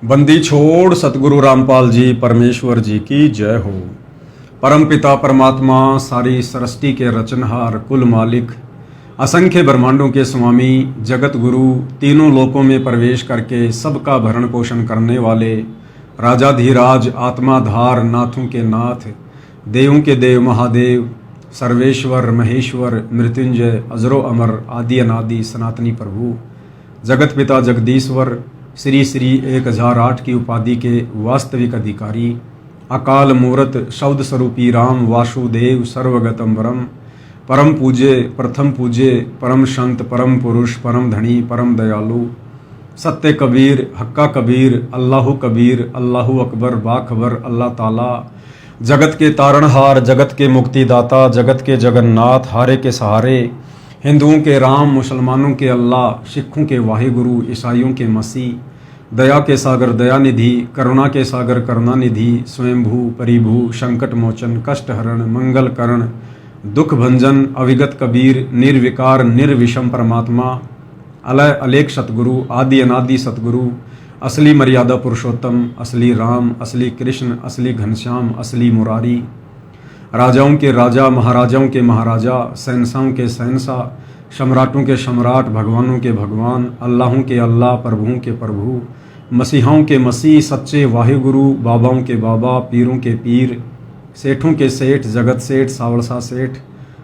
बंदी छोड़ सतगुरु रामपाल जी परमेश्वर जी की जय हो। परम पिता परमात्मा सारी सृष्टि के रचनहार कुल मालिक असंख्य ब्रह्मांडों के स्वामी जगत गुरु तीनों लोकों में प्रवेश करके सबका भरण पोषण करने वाले राजाधीराज आत्माधार नाथों के नाथ देवों के देव महादेव सर्वेश्वर महेश्वर मृत्युंजय अजरो अमर आदि अनादि सनातनी प्रभु जगत पिता जगदीश्वर श्री श्री 1008 की उपाधि के वास्तविक अधिकारी अकाल मूर्त शब्द स्वरूपी राम वासुदेव सर्वगतम परम पूज्य प्रथम पूज्य परम संत परम पुरुष परम धनी परम दयालु सत्य कबीर हक्का कबीर अल्लाहु अकबर बाखबर अल्लाह ताला जगत के तारणहार जगत के मुक्तिदाता जगत के जगन्नाथ हारे के सहारे हिंदुओं के राम मुसलमानों के अल्लाह सिखों के वाहिगुरु ईसाइयों के मसीह दया के सागर दयानिधि करुणा के सागर करुणानिधि स्वयंभू परिभू संकट मोचन कष्ट हरण मंगल करण दुख भंजन अविगत कबीर निर्विकार निर्विषम परमात्मा अलय अलेख सतगुरु आदि अनादि सतगुरु असली मर्यादा पुरुषोत्तम असली राम असली कृष्ण असली घनश्याम असली मुरारी राजाओं के राजा महाराजाओं के महाराजा शहंशाहों के शहंशाह सम्राटों के सम्राट भगवानों के भगवान अल्लाहों के अल्लाह प्रभुओं के प्रभु मसीहाओं के मसीह सच्चे वाहिगुरु बाबाओं के बाबा पीरों के पीर सेठों के सेठ जगत सेठ सावलसा सेठ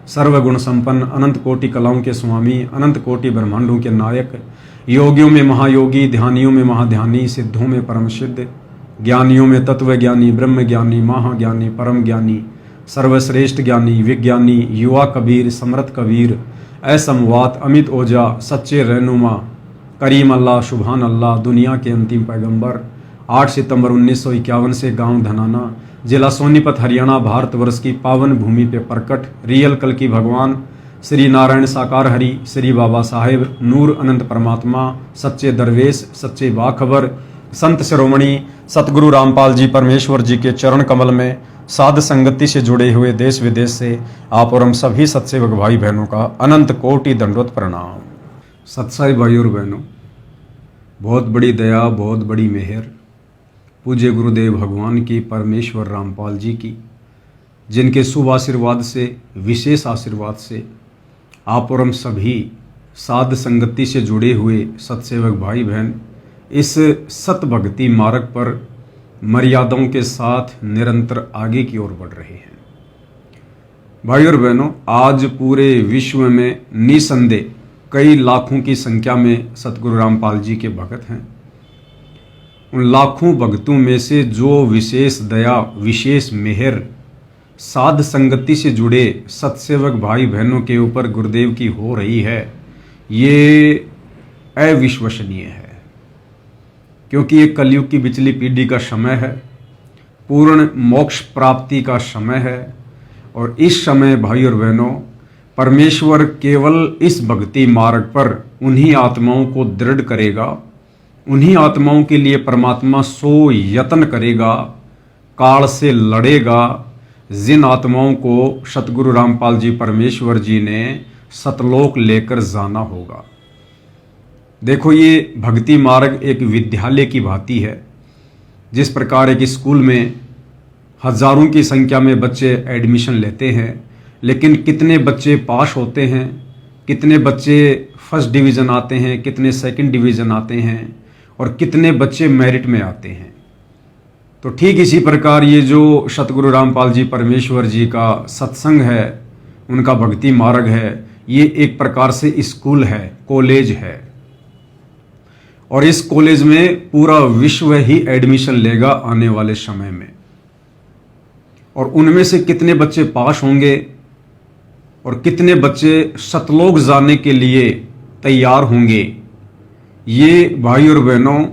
सर्वगुण संपन्न अनंत कोटि कलाओं के स्वामी अनंत कोटि ब्रह्मांडों के नायक योगियों में महायोगी ध्यानियों में महाध्यानी सिद्धों में परम सिद्ध ज्ञानियों में तत्व ज्ञानी ब्रह्म ज्ञानी महाज्ञानी परम ज्ञानी सर्वश्रेष्ठ ज्ञानी विज्ञानी युवा कबीर समृत कबीर असमवात अमित ओजा सच्चे रहनुमा करीम अल्लाह शुभान अल्लाह दुनिया के अंतिम पैगंबर 8 सितंबर 1951 से गांव धनाना जिला सोनीपत हरियाणा भारतवर्ष की पावन भूमि पे प्रकट रियल कल की भगवान श्री नारायण साकार हरि श्री बाबा साहेब नूर अनंत परमात्मा सच्चे दरवेश सच्चे बाखबर संत शिरोमणि सतगुरु रामपाल जी परमेश्वर जी के चरण कमल में साध संगति से जुड़े हुए देश विदेश से आप और हम सभी सत्सेवक भाई बहनों का अनंत कोटि दंडवत प्रणाम। सत्साई भाई और बहनों, बहुत बड़ी दया बहुत बड़ी मेहर पूज्य गुरुदेव भगवान की परमेश्वर रामपाल जी की, जिनके शुभ आशीर्वाद से विशेष आशीर्वाद से आप और हम सभी साध संगति से जुड़े हुए सत्सेवक भाई बहन इस सत भक्ति मार्ग पर मर्यादाओं के साथ निरंतर आगे की ओर बढ़ रहे हैं। भाई और बहनों, आज पूरे विश्व में निसंदेह कई लाखों की संख्या में सतगुरु रामपाल जी के भक्त हैं। उन लाखों भक्तों में से जो विशेष दया विशेष मेहर साध संगति से जुड़े सत्सेवक भाई बहनों के ऊपर गुरुदेव की हो रही है, ये अविश्वसनीय है। क्योंकि ये कलयुग की बिचली पीढ़ी का समय है, पूर्ण मोक्ष प्राप्ति का समय है। और इस समय भाई और बहनों, परमेश्वर केवल इस भक्ति मार्ग पर उन्हीं आत्माओं को दृढ़ करेगा, उन्हीं आत्माओं के लिए परमात्मा सो यत्न करेगा, काल से लड़ेगा, जिन आत्माओं को सतगुरु रामपाल जी परमेश्वर जी ने सतलोक लेकर जाना होगा। देखो, ये भक्ति मार्ग एक विद्यालय की भांति है। जिस प्रकार एक स्कूल में हजारों की संख्या में बच्चे एडमिशन लेते हैं, लेकिन कितने बच्चे पास होते हैं, कितने बच्चे फर्स्ट डिवीज़न आते हैं, कितने सेकंड डिवीज़न आते हैं और कितने बच्चे मेरिट में आते हैं। तो ठीक इसी प्रकार ये जो सतगुरु रामपाल जी परमेश्वर जी का सत्संग है, उनका भक्ति मार्ग है, ये एक प्रकार से स्कूल है, कॉलेज है। और इस कॉलेज में पूरा विश्व ही एडमिशन लेगा आने वाले समय में। और उनमें से कितने बच्चे पास होंगे और कितने बच्चे सतलोक जाने के लिए तैयार होंगे, ये भाई और बहनों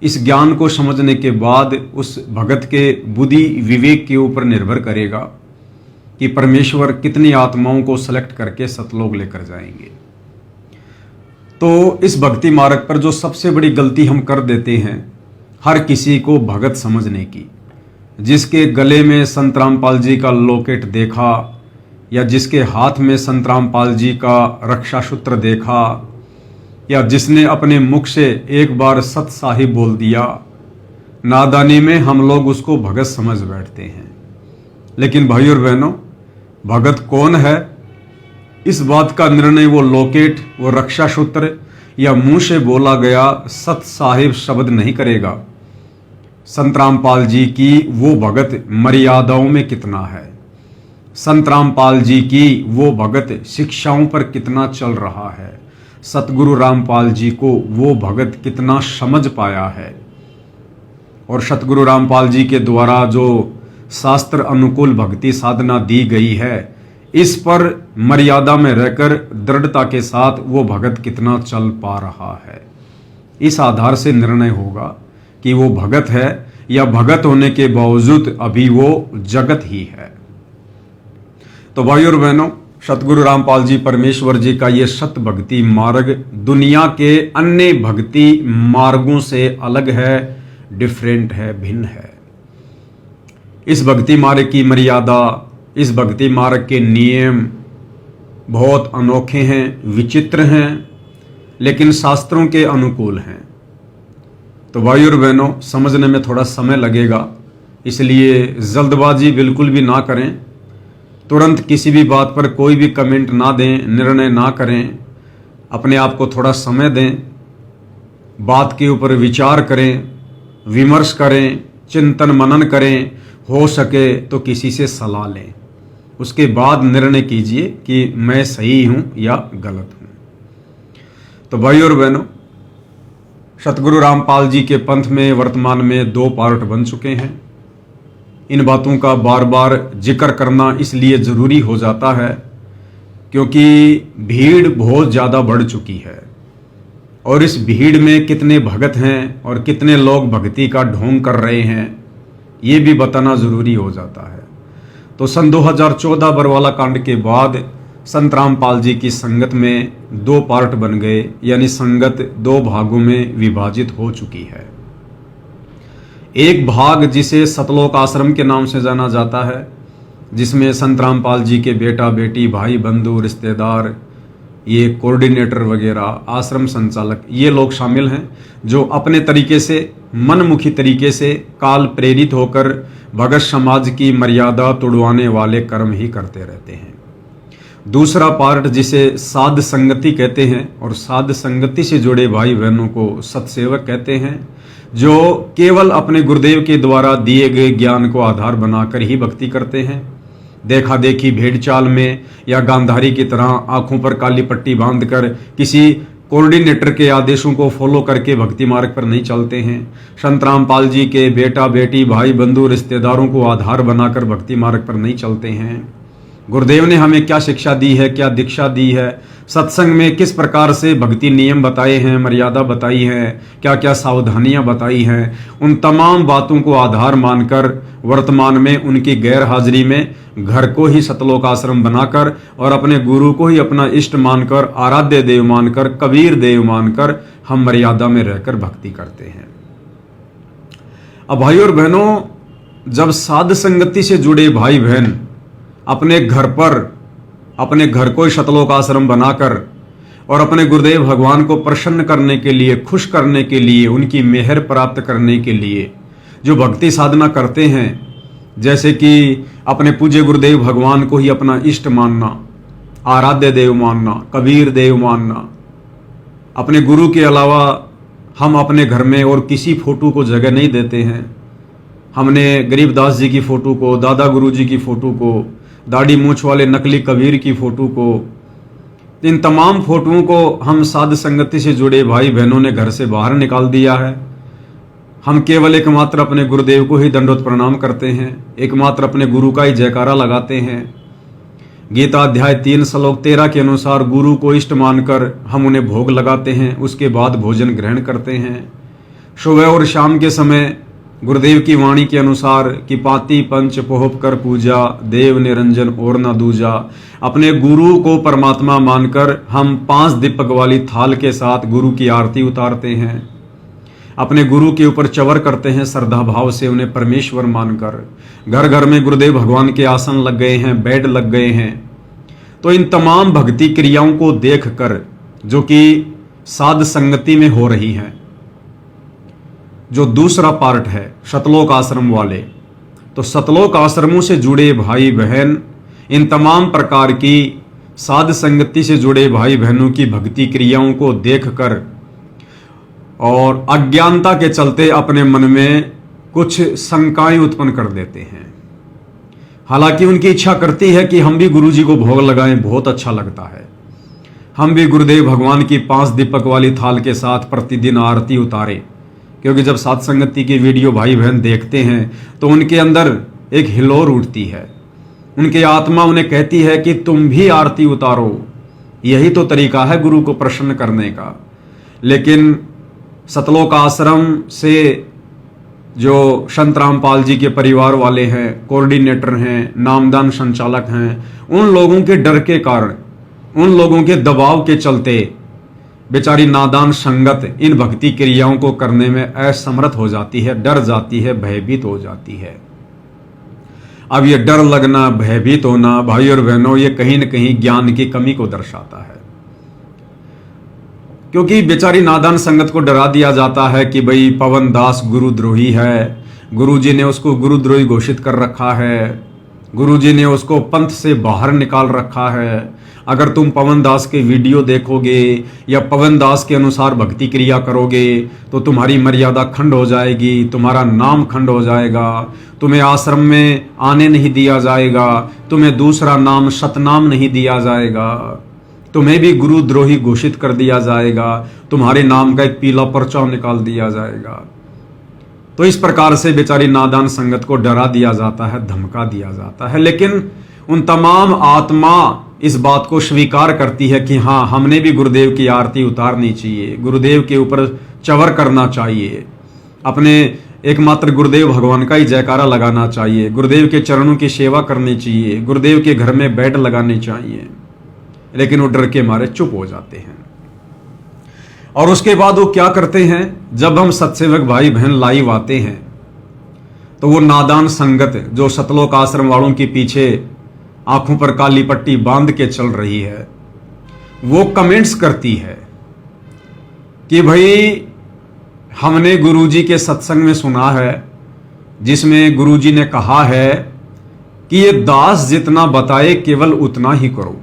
इस ज्ञान को समझने के बाद उस भगत के बुद्धि विवेक के ऊपर निर्भर करेगा कि परमेश्वर कितनी आत्माओं को सेलेक्ट करके सतलोक लेकर जाएंगे। तो इस भक्ति मार्ग पर जो सबसे बड़ी गलती हम कर देते हैं, हर किसी को भगत समझने की। जिसके गले में संत रामपाल जी का लॉकेट देखा या जिसके हाथ में संत रामपाल जी का रक्षा सूत्र देखा या जिसने अपने मुख से एक बार सत साहिब बोल दिया, नादानी में हम लोग उसको भगत समझ बैठते हैं। लेकिन भाई और बहनों, भगत कौन है, इस बात का निर्णय वो लॉकेट, वो रक्षा सूत्र या मुंह से बोला गया सत साहिब शब्द नहीं करेगा। संत रामपाल जी की वो भगत मर्यादाओं में कितना है, संत रामपाल जी की वो भगत शिक्षाओं पर कितना चल रहा है, सतगुरु रामपाल जी को वो भगत कितना समझ पाया है, और सतगुरु रामपाल जी के द्वारा जो शास्त्र अनुकूल भक्ति साधना दी गई है, इस पर मर्यादा में रहकर दृढ़ता के साथ वो भगत कितना चल पा रहा है। इस आधार से निर्णय होगा कि वो भगत है या भगत होने के बावजूद अभी वो जगत ही है। तो भाई और बहनों, सतगुरु रामपाल जी परमेश्वर जी का ये सत भक्ति मार्ग दुनिया के अन्य भक्ति मार्गों से अलग है, डिफरेंट है, भिन्न है। इस भक्ति मार्ग की मर्यादा, इस भक्ति मार्ग के नियम बहुत अनोखे हैं, विचित्र हैं, लेकिन शास्त्रों के अनुकूल हैं। तो भाई और बहनों, समझने में थोड़ा समय लगेगा, इसलिए जल्दबाजी बिल्कुल भी ना करें, तुरंत किसी भी बात पर कोई भी कमेंट ना दें, निर्णय ना करें, अपने आप को थोड़ा समय दें, बात के ऊपर विचार करें, विमर्श करें, चिंतन मनन करें, हो सके तो किसी से सलाह लें, उसके बाद निर्णय कीजिए कि मैं सही हूं या गलत हूं। तो भाई और बहनों, सतगुरु रामपाल जी के पंथ में वर्तमान में 2 पार्ट बन चुके हैं। इन बातों का बार बार जिक्र करना इसलिए ज़रूरी हो जाता है क्योंकि भीड़ बहुत ज़्यादा बढ़ चुकी है, और इस भीड़ में कितने भगत हैं और कितने लोग भक्ति का ढोंग कर रहे हैं, ये भी बताना ज़रूरी हो जाता है। तो सन 2014 बरवाला कांड के बाद संत रामपाल जी की संगत में 2 पार्ट बन गए, यानी संगत 2 भागों में विभाजित हो चुकी है। एक भाग जिसे सतलोक आश्रम के नाम से जाना जाता है, जिसमें संत रामपाल जी के बेटा बेटी, भाई बंधु, रिश्तेदार, ये कोऑर्डिनेटर वगैरह, आश्रम संचालक, ये लोग शामिल हैं जो अपने तरीके से, मनमुखी तरीके से, काल प्रेरित होकर भगत समाज की मर्यादा तोड़वाने वाले कर्म ही करते रहते हैं। दूसरा पार्ट जिसे साध संगति कहते हैं, और साध संगति से जुड़े भाई बहनों को सत्सेवक कहते हैं, जो केवल अपने गुरुदेव के द्वारा दिए गए ज्ञान को आधार बनाकर ही भक्ति करते हैं। देखा देखी भेड़ चाल में या गांधारी की तरह आंखों पर काली पट्टी बांधकर किसी कोऑर्डिनेटर के आदेशों को फॉलो करके भक्ति मार्ग पर नहीं चलते हैं। संत रामपाल जी के बेटा बेटी, भाई बंधु, रिश्तेदारों को आधार बनाकर भक्ति मार्ग पर नहीं चलते हैं। गुरुदेव ने हमें क्या शिक्षा दी है, क्या दीक्षा दी है, सत्संग में किस प्रकार से भक्ति नियम बताए हैं, मर्यादा बताई है, क्या क्या सावधानियां बताई हैं, उन तमाम बातों को आधार मानकर वर्तमान में उनकी गैर हाजिरी में घर को ही सतलोक आश्रम बनाकर और अपने गुरु को ही अपना इष्ट मानकर, आराध्य देव मानकर, कबीर देव मानकर हम मर्यादा में रहकर भक्ति करते हैं। अब भाई और बहनों, जब साध संगति से जुड़े भाई बहन अपने घर को सतलोक आश्रम बनाकर और अपने गुरुदेव भगवान को प्रसन्न करने के लिए, खुश करने के लिए, उनकी मेहर प्राप्त करने के लिए जो भक्ति साधना करते हैं, जैसे कि अपने पूज्य गुरुदेव भगवान को ही अपना इष्ट मानना, आराध्य देव मानना, कबीर देव मानना, अपने गुरु के अलावा हम अपने घर में और किसी फोटो को जगह नहीं देते हैं। हमने गरीबदास जी की फ़ोटो को, दादा गुरु जी की फ़ोटो को, दाढ़ी मूछ वाले नकली कबीर की फ़ोटो को, इन तमाम फोटोओं को हम साध संगति से जुड़े भाई बहनों ने घर से बाहर निकाल दिया है। हम केवल एकमात्र अपने गुरुदेव को ही दंडोत प्रणाम करते हैं, एकमात्र अपने गुरु का ही जयकारा लगाते हैं। गीता अध्याय 3 श्लोक 13 के अनुसार गुरु को इष्ट मानकर हम उन्हें भोग लगाते हैं, उसके बाद भोजन ग्रहण करते हैं। सुबह और शाम के समय गुरुदेव की वाणी के अनुसार कि पाती पंच पोहप कर पूजा, देव निरंजन और न दूजा, अपने गुरु को परमात्मा मानकर हम 5 दीपक वाली थाल के साथ गुरु की आरती उतारते हैं। अपने गुरु के ऊपर चवर करते हैं श्रद्धा भाव से, उन्हें परमेश्वर मानकर। घर घर में गुरुदेव भगवान के आसन लग गए हैं, बेड लग गए हैं। तो इन तमाम भक्ति क्रियाओं को देखकर, जो कि साध संगति में हो रही हैं। जो दूसरा पार्ट है सतलोक आश्रम वाले, तो सतलोक आश्रमों से जुड़े भाई बहन इन तमाम प्रकार की साध संगति से जुड़े भाई बहनों की भक्ति क्रियाओं को देखकर और अज्ञानता के चलते अपने मन में कुछ शंकाएं उत्पन्न कर देते हैं। हालांकि उनकी इच्छा करती है कि हम भी गुरु जी को भोग लगाएं, बहुत अच्छा लगता है, हम भी गुरुदेव भगवान की 5 दीपक वाली थाल के साथ प्रतिदिन आरती उतारें। क्योंकि जब साध संगति की वीडियो भाई बहन देखते हैं तो उनके अंदर एक हिलोर उठती है, उनकी आत्मा उन्हें कहती है कि तुम भी आरती उतारो, यही तो तरीका है गुरु को प्रसन्न करने का। लेकिन सतलोक आश्रम से जो संत रामपाल जी के परिवार वाले हैं, कोऑर्डिनेटर हैं, नामदान संचालक हैं, उन लोगों के डर के कारण, उन लोगों के दबाव के चलते बेचारी नादान संगत इन भक्ति क्रियाओं को करने में असमर्थ हो जाती है, डर जाती है, भयभीत हो जाती है। अब ये डर लगना, भयभीत होना भाई और बहनों, ये कहीं न कहीं ज्ञान की कमी को दर्शाता है। क्योंकि बेचारी नादान संगत को डरा दिया जाता है कि भाई पवन दास गुरुद्रोही है, गुरुजी ने उसको गुरुद्रोही घोषित कर रखा है, गुरुजी ने उसको पंथ से बाहर निकाल रखा है। अगर तुम पवन दास के वीडियो देखोगे या पवन दास के अनुसार भक्ति क्रिया करोगे तो तुम्हारी मर्यादा खंड हो जाएगी, तुम्हारा नाम खंड हो जाएगा, तुम्हें आश्रम में आने नहीं दिया जाएगा, तुम्हें दूसरा नाम सतनाम नहीं दिया जाएगा, तुम्हें भी गुरुद्रोही घोषित कर दिया जाएगा, तुम्हारे नाम का एक पीला पर्चा निकाल दिया जाएगा। तो इस प्रकार से बेचारी नादान संगत को डरा दिया जाता है, धमका दिया जाता है। लेकिन उन तमाम आत्मा इस बात को स्वीकार करती है कि हाँ, हमने भी गुरुदेव की आरती उतारनी चाहिए, गुरुदेव के ऊपर चवर करना चाहिए, अपने एकमात्र गुरुदेव भगवान का ही जयकारा लगाना चाहिए, गुरुदेव के चरणों की सेवा करनी चाहिए, गुरुदेव के घर में बेड लगाने चाहिए। लेकिन वो डर के मारे चुप हो जाते हैं। और उसके बाद वो क्या करते हैं, जब हम सत्सेवक भाई बहन लाइव आते हैं तो वो नादान संगत जो सतलोक आश्रम वालों के पीछे आंखों पर काली पट्टी बांध के चल रही है, वो कमेंट्स करती है कि भाई हमने गुरुजी के सत्संग में सुना है जिसमें गुरुजी ने कहा है कि ये दास जितना बताए केवल उतना ही करो,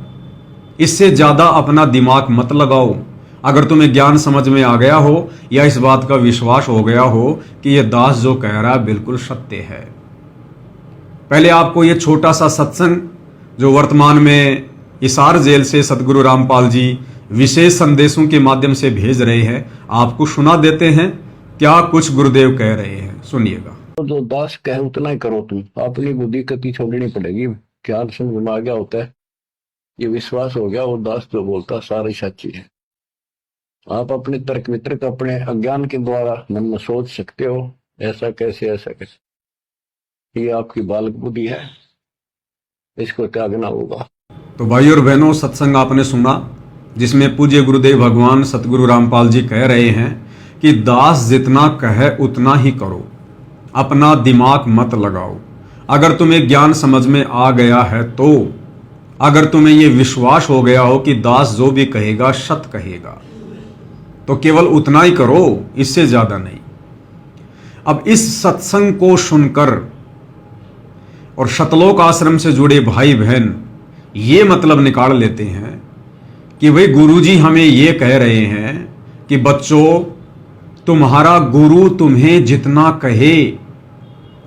इससे ज्यादा अपना दिमाग मत लगाओ। अगर तुम्हें ज्ञान समझ में आ गया हो या इस बात का विश्वास हो गया हो कि ये दास जो कह रहा है बिल्कुल सत्य है। पहले आपको ये छोटा सा सत्संग जो वर्तमान में हिसार जेल से सतगुरु रामपाल जी विशेष संदेशों के माध्यम से भेज रहे हैं, आपको सुना देते हैं क्या कुछ गुरुदेव कह रहे हैं, सुनिएगा। तो जो दास कहे उतना ही करो, तुम अपनी बुद्धि कति छोड़नी पड़ेगी। ज्ञान समझ में आ गया होता है, ये विश्वास हो गया, वो दास जो बोलता सारी सच्ची है। आप अपने तर्क वितर्क अपने अज्ञान के द्वारा मन में सोच सकते हो ऐसा कैसे ऐसा कैसे, ये आपकी बालक बुद्धि है, इसको त्यागना होगा। तो भाई और बहनों, सत्संग आपने सुना जिसमें पूज्य गुरुदेव भगवान सतगुरु रामपाल जी कह रहे हैं कि दास जितना कहे उतना ही करो, अपना दिमाग मत लगाओ। अगर तुम्हें ज्ञान समझ में आ गया है तो, अगर तुम्हें यह विश्वास हो गया हो कि दास जो भी कहेगा सत कहेगा, तो केवल उतना ही करो, इससे ज्यादा नहीं। अब इस सत्संग को सुनकर और सतलोक आश्रम से जुड़े भाई बहन ये मतलब निकाल लेते हैं कि भाई गुरुजी हमें ये कह रहे हैं कि बच्चों, तुम्हारा गुरु तुम्हें जितना कहे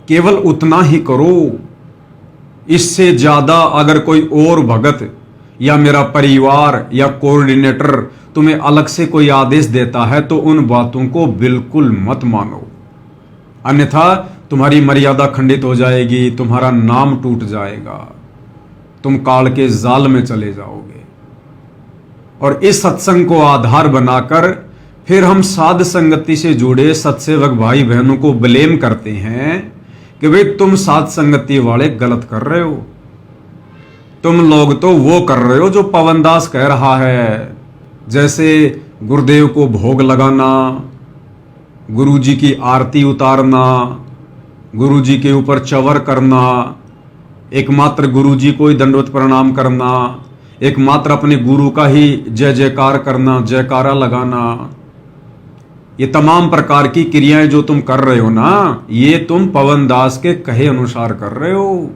केवल उतना ही करो, इससे ज्यादा अगर कोई और भगत या मेरा परिवार या कोऑर्डिनेटर तुम्हें अलग से कोई आदेश देता है तो उन बातों को बिल्कुल मत मानो, अन्यथा तुम्हारी मर्यादा खंडित हो जाएगी, तुम्हारा नाम टूट जाएगा, तुम काल के जाल में चले जाओगे। और इस सत्संग को आधार बनाकर फिर हम साध संगति से जुड़े सत्सेवक भाई बहनों को ब्लेम करते हैं कि भाई तुम साध संगति वाले गलत कर रहे हो, तुम लोग तो वो कर रहे हो जो पवनदास कह रहा है, जैसे गुरुदेव को भोग लगाना, गुरुजी की आरती उतारना, गुरुजी के ऊपर चवर करना, एकमात्र गुरुजी को ही दंडवत प्रणाम करना, एकमात्र अपने गुरु का ही जय जयकार करना, जयकारा लगाना, ये तमाम प्रकार की क्रियाएं जो तुम कर रहे हो ना, ये तुम पवन दास के कहे अनुसार कर रहे हो।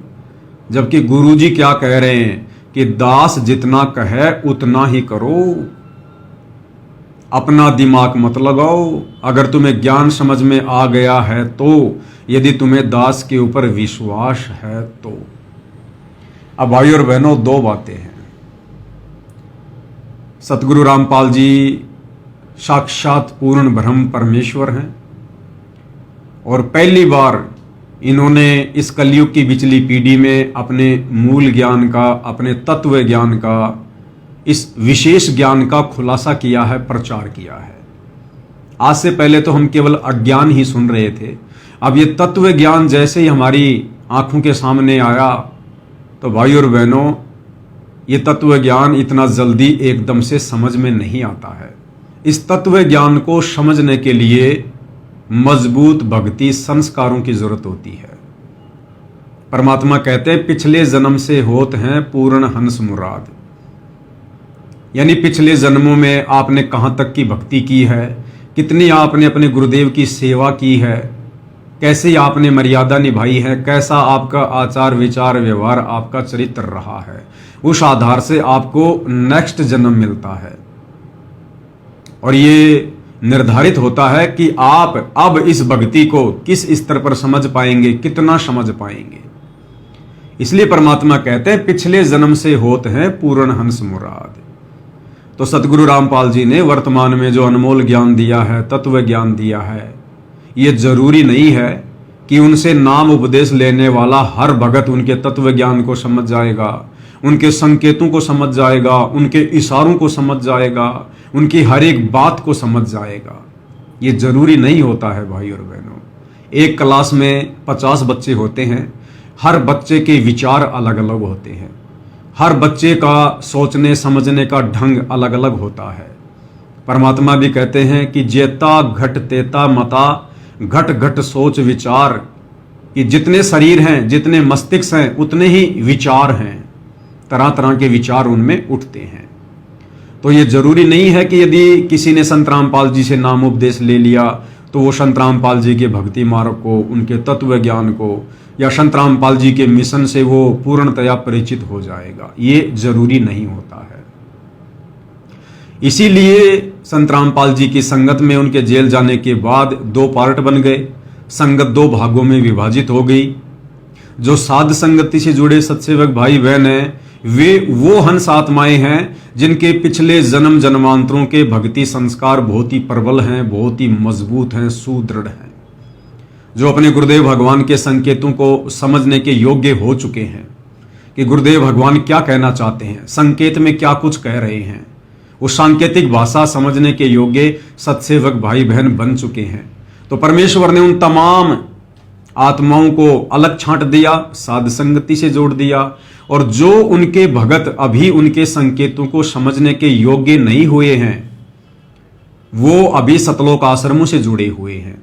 जबकि गुरुजी क्या कह रहे हैं कि दास जितना कहे उतना ही करो, अपना दिमाग मत लगाओ। अगर तुम्हें ज्ञान समझ में आ गया है तो, यदि तुम्हें दास के ऊपर विश्वास है तो। अब भाई और बहनों, दो बातें हैं। सतगुरु रामपाल जी साक्षात पूर्ण ब्रह्म परमेश्वर हैं और पहली बार इन्होंने इस कलयुग की बिचली पीढ़ी में अपने मूल ज्ञान का, अपने तत्व ज्ञान का, इस विशेष ज्ञान का खुलासा किया है, प्रचार किया है। आज से पहले तो हम केवल अज्ञान ही सुन रहे थे। अब ये तत्व ज्ञान जैसे ही हमारी आंखों के सामने आया तो भाई और बहनों, ये तत्व ज्ञान इतना जल्दी एकदम से समझ में नहीं आता है। इस तत्व ज्ञान को समझने के लिए मजबूत भक्ति संस्कारों की जरूरत होती है। परमात्मा कहते हैं पिछले जन्म से होत हैं पूर्ण हंस मुराद, यानी पिछले जन्मों में आपने कहां तक की भक्ति की है, कितनी आपने अपने गुरुदेव की सेवा की है, कैसे आपने मर्यादा निभाई है, कैसा आपका आचार विचार व्यवहार, आपका चरित्र रहा है, उस आधार से आपको नेक्स्ट जन्म मिलता है। और ये निर्धारित होता है कि आप अब इस भक्ति को किस स्तर पर समझ पाएंगे, कितना समझ पाएंगे। इसलिए परमात्मा कहते हैं पिछले जन्म से होत हैं पूर्ण हंस मुराद। तो सतगुरु रामपाल जी ने वर्तमान में जो अनमोल ज्ञान दिया है, तत्व ज्ञान दिया है, ये जरूरी नहीं है कि उनसे नाम उपदेश लेने वाला हर भगत उनके तत्व ज्ञान को समझ जाएगा, उनके संकेतों को समझ जाएगा, उनके इशारों को समझ जाएगा, उनकी हर एक बात को समझ जाएगा। ये जरूरी नहीं होता है भाई और बहनों। एक क्लास में 50 बच्चे होते हैं, हर बच्चे के विचार अलग अलग होते हैं, हर बच्चे का सोचने समझने का ढंग अलग अलग होता है। परमात्मा भी कहते हैं कि जेता घट तेता मता, घट घट सोच विचार, कि जितने शरीर हैं, जितने मस्तिष्क हैं, उतने ही विचार हैं, तरह तरह के विचार उनमें उठते हैं। तो ये जरूरी नहीं है कि यदि किसी ने संत रामपाल जी से नाम उपदेश ले लिया तो वो संत रामपाल जी के भक्ति मार्ग को, उनके तत्व ज्ञान को, या संत रामपाल जी के मिशन से वो पूर्णतया परिचित हो जाएगा। ये जरूरी नहीं होता है। इसीलिए संत रामपाल जी की संगत में उनके जेल जाने के बाद 2 पार्ट बन गए, संगत 2 भागों में विभाजित हो गई। जो साध संगति से जुड़े सत्सेवक भाई बहन हैं, वे वो हंस आत्माएं हैं जिनके पिछले जन्म जन्मांतरों के भक्ति संस्कार बहुत ही प्रबल हैं, बहुत ही मजबूत हैं, सुदृढ़ हैं, जो अपने गुरुदेव भगवान के संकेतों को समझने के योग्य हो चुके हैं कि गुरुदेव भगवान क्या कहना चाहते हैं, संकेत में क्या कुछ कह रहे हैं। उस सांकेतिक भाषा समझने के योग्य सत्सेवक भाई बहन बन चुके हैं। तो परमेश्वर ने उन तमाम आत्माओं को अलग छांट दिया, साध संगति से जोड़ दिया, और जो उनके भगत अभी उनके संकेतों को समझने के योग्य नहीं हुए हैं, वो अभी सतलोक आश्रमों से जुड़े हुए हैं।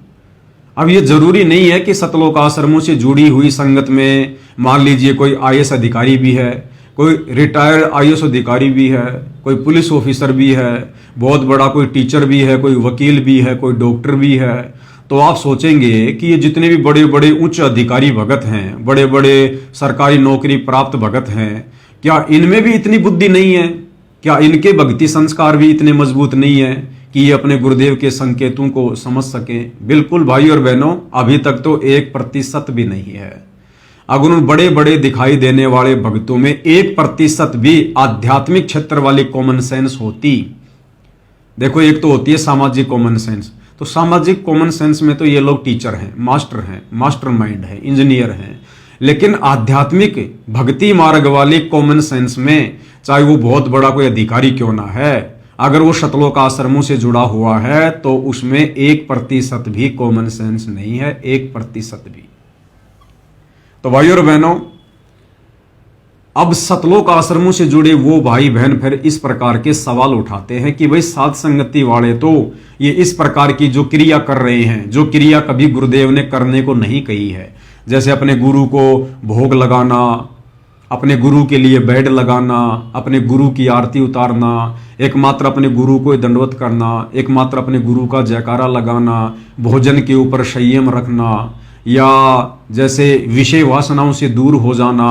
अब ये जरूरी नहीं है कि सतलोक आश्रमों से जुड़ी हुई संगत में मान लीजिए कोई आईएएस अधिकारी भी है, कोई रिटायर्ड आईएएस अधिकारी भी है, कोई पुलिस ऑफिसर भी है, बहुत बड़ा कोई टीचर भी है, कोई वकील भी है, कोई डॉक्टर भी है। तो आप सोचेंगे कि ये जितने भी बड़े बड़े उच्च अधिकारी भगत हैं, बड़े बड़े सरकारी नौकरी प्राप्त भगत हैं, क्या इनमें भी इतनी बुद्धि नहीं है? क्या इनके भक्ति संस्कार भी इतने मजबूत नहीं है कि ये अपने गुरुदेव के संकेतों को समझ सकें? बिल्कुल भाई और बहनों, अभी तक तो 1% भी नहीं है। अगर उन बड़े बड़े दिखाई देने वाले भक्तों में 1% भी आध्यात्मिक क्षेत्र वाली कॉमन सेंस होती, देखो एक तो होती है सामाजिक कॉमन सेंस, तो सामाजिक कॉमन सेंस में तो ये लोग टीचर हैं, मास्टर माइंड है, इंजीनियर हैं, लेकिन आध्यात्मिक भक्ति मार्ग वाली कॉमन सेंस में चाहे वो बहुत बड़ा कोई अधिकारी क्यों ना है, अगर वो सतलोक आश्रमों से जुड़ा हुआ है तो उसमें 1% भी कॉमन सेंस नहीं है, 1% भी। तो भाई और बहनों, अब सतलोक आश्रमों से जुड़े वो भाई बहन फिर इस प्रकार के सवाल उठाते हैं कि भाई साध संगति वाले तो ये इस प्रकार की जो क्रिया कर रहे हैं, जो क्रिया कभी गुरुदेव ने करने को नहीं कही है, जैसे अपने गुरु को भोग लगाना, अपने गुरु के लिए बेड लगाना, अपने गुरु की आरती उतारना, एकमात्र अपने गुरु को दंडवत करना, एकमात्र अपने गुरु का जयकारा लगाना, भोजन के ऊपर संयम रखना, या जैसे विषय वासनाओं से दूर हो जाना।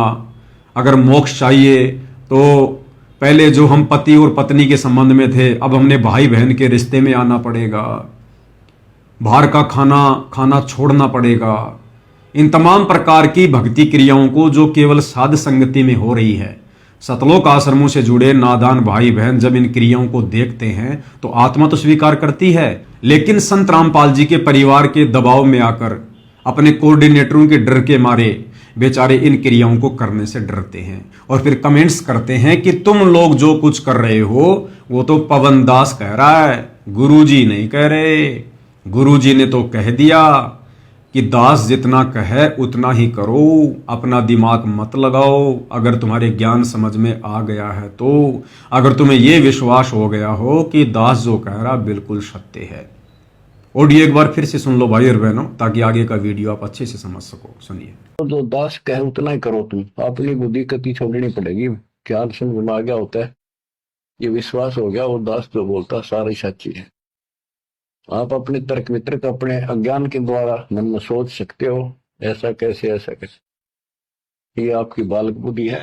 अगर मोक्ष चाहिए तो पहले जो हम पति और पत्नी के संबंध में थे, अब हमने भाई बहन के रिश्ते में आना पड़ेगा। बाहर का खाना खाना छोड़ना पड़ेगा। इन तमाम प्रकार की भक्ति क्रियाओं को जो केवल साध संगति में हो रही है, सतलोक आश्रमों से जुड़े नादान भाई बहन जब इन क्रियाओं को देखते हैं तो आत्मा तो स्वीकार करती है, लेकिन संत रामपाल जी के परिवार के दबाव में आकर अपने कोऑर्डिनेटरों के डर के मारे बेचारे इन क्रियाओं को करने से डरते हैं और फिर कमेंट्स करते हैं कि तुम लोग जो कुछ कर रहे हो वो तो पवन दास कह रहा है, गुरुजी नहीं कह रहे। गुरुजी ने तो कह दिया कि दास जितना कहे उतना ही करो, अपना दिमाग मत लगाओ। अगर तुम्हारे ज्ञान समझ में आ गया है तो, अगर तुम्हें यह विश्वास हो गया हो कि दास जो कह रहा बिल्कुल सत्य है। ऑडियो एक बार फिर से सुन लो भाई और बहनों, ताकि आगे का वीडियो आप अच्छे से समझ सको। सुनिए। तो जो दास कहे उतना ही करो तुम, अपनी बुद्धि कति छोड़नी पड़ेगी। ज्ञान समझ में आ गया होता है, ये विश्वास हो गया वो दास जो बोलता सारी सच्ची है। आप अपने तर्क वितर्क अपने अज्ञान के द्वारा मन में सोच सकते हो ऐसा कैसे ऐसा कैसे, ये आपकी बालक बुद्धि है,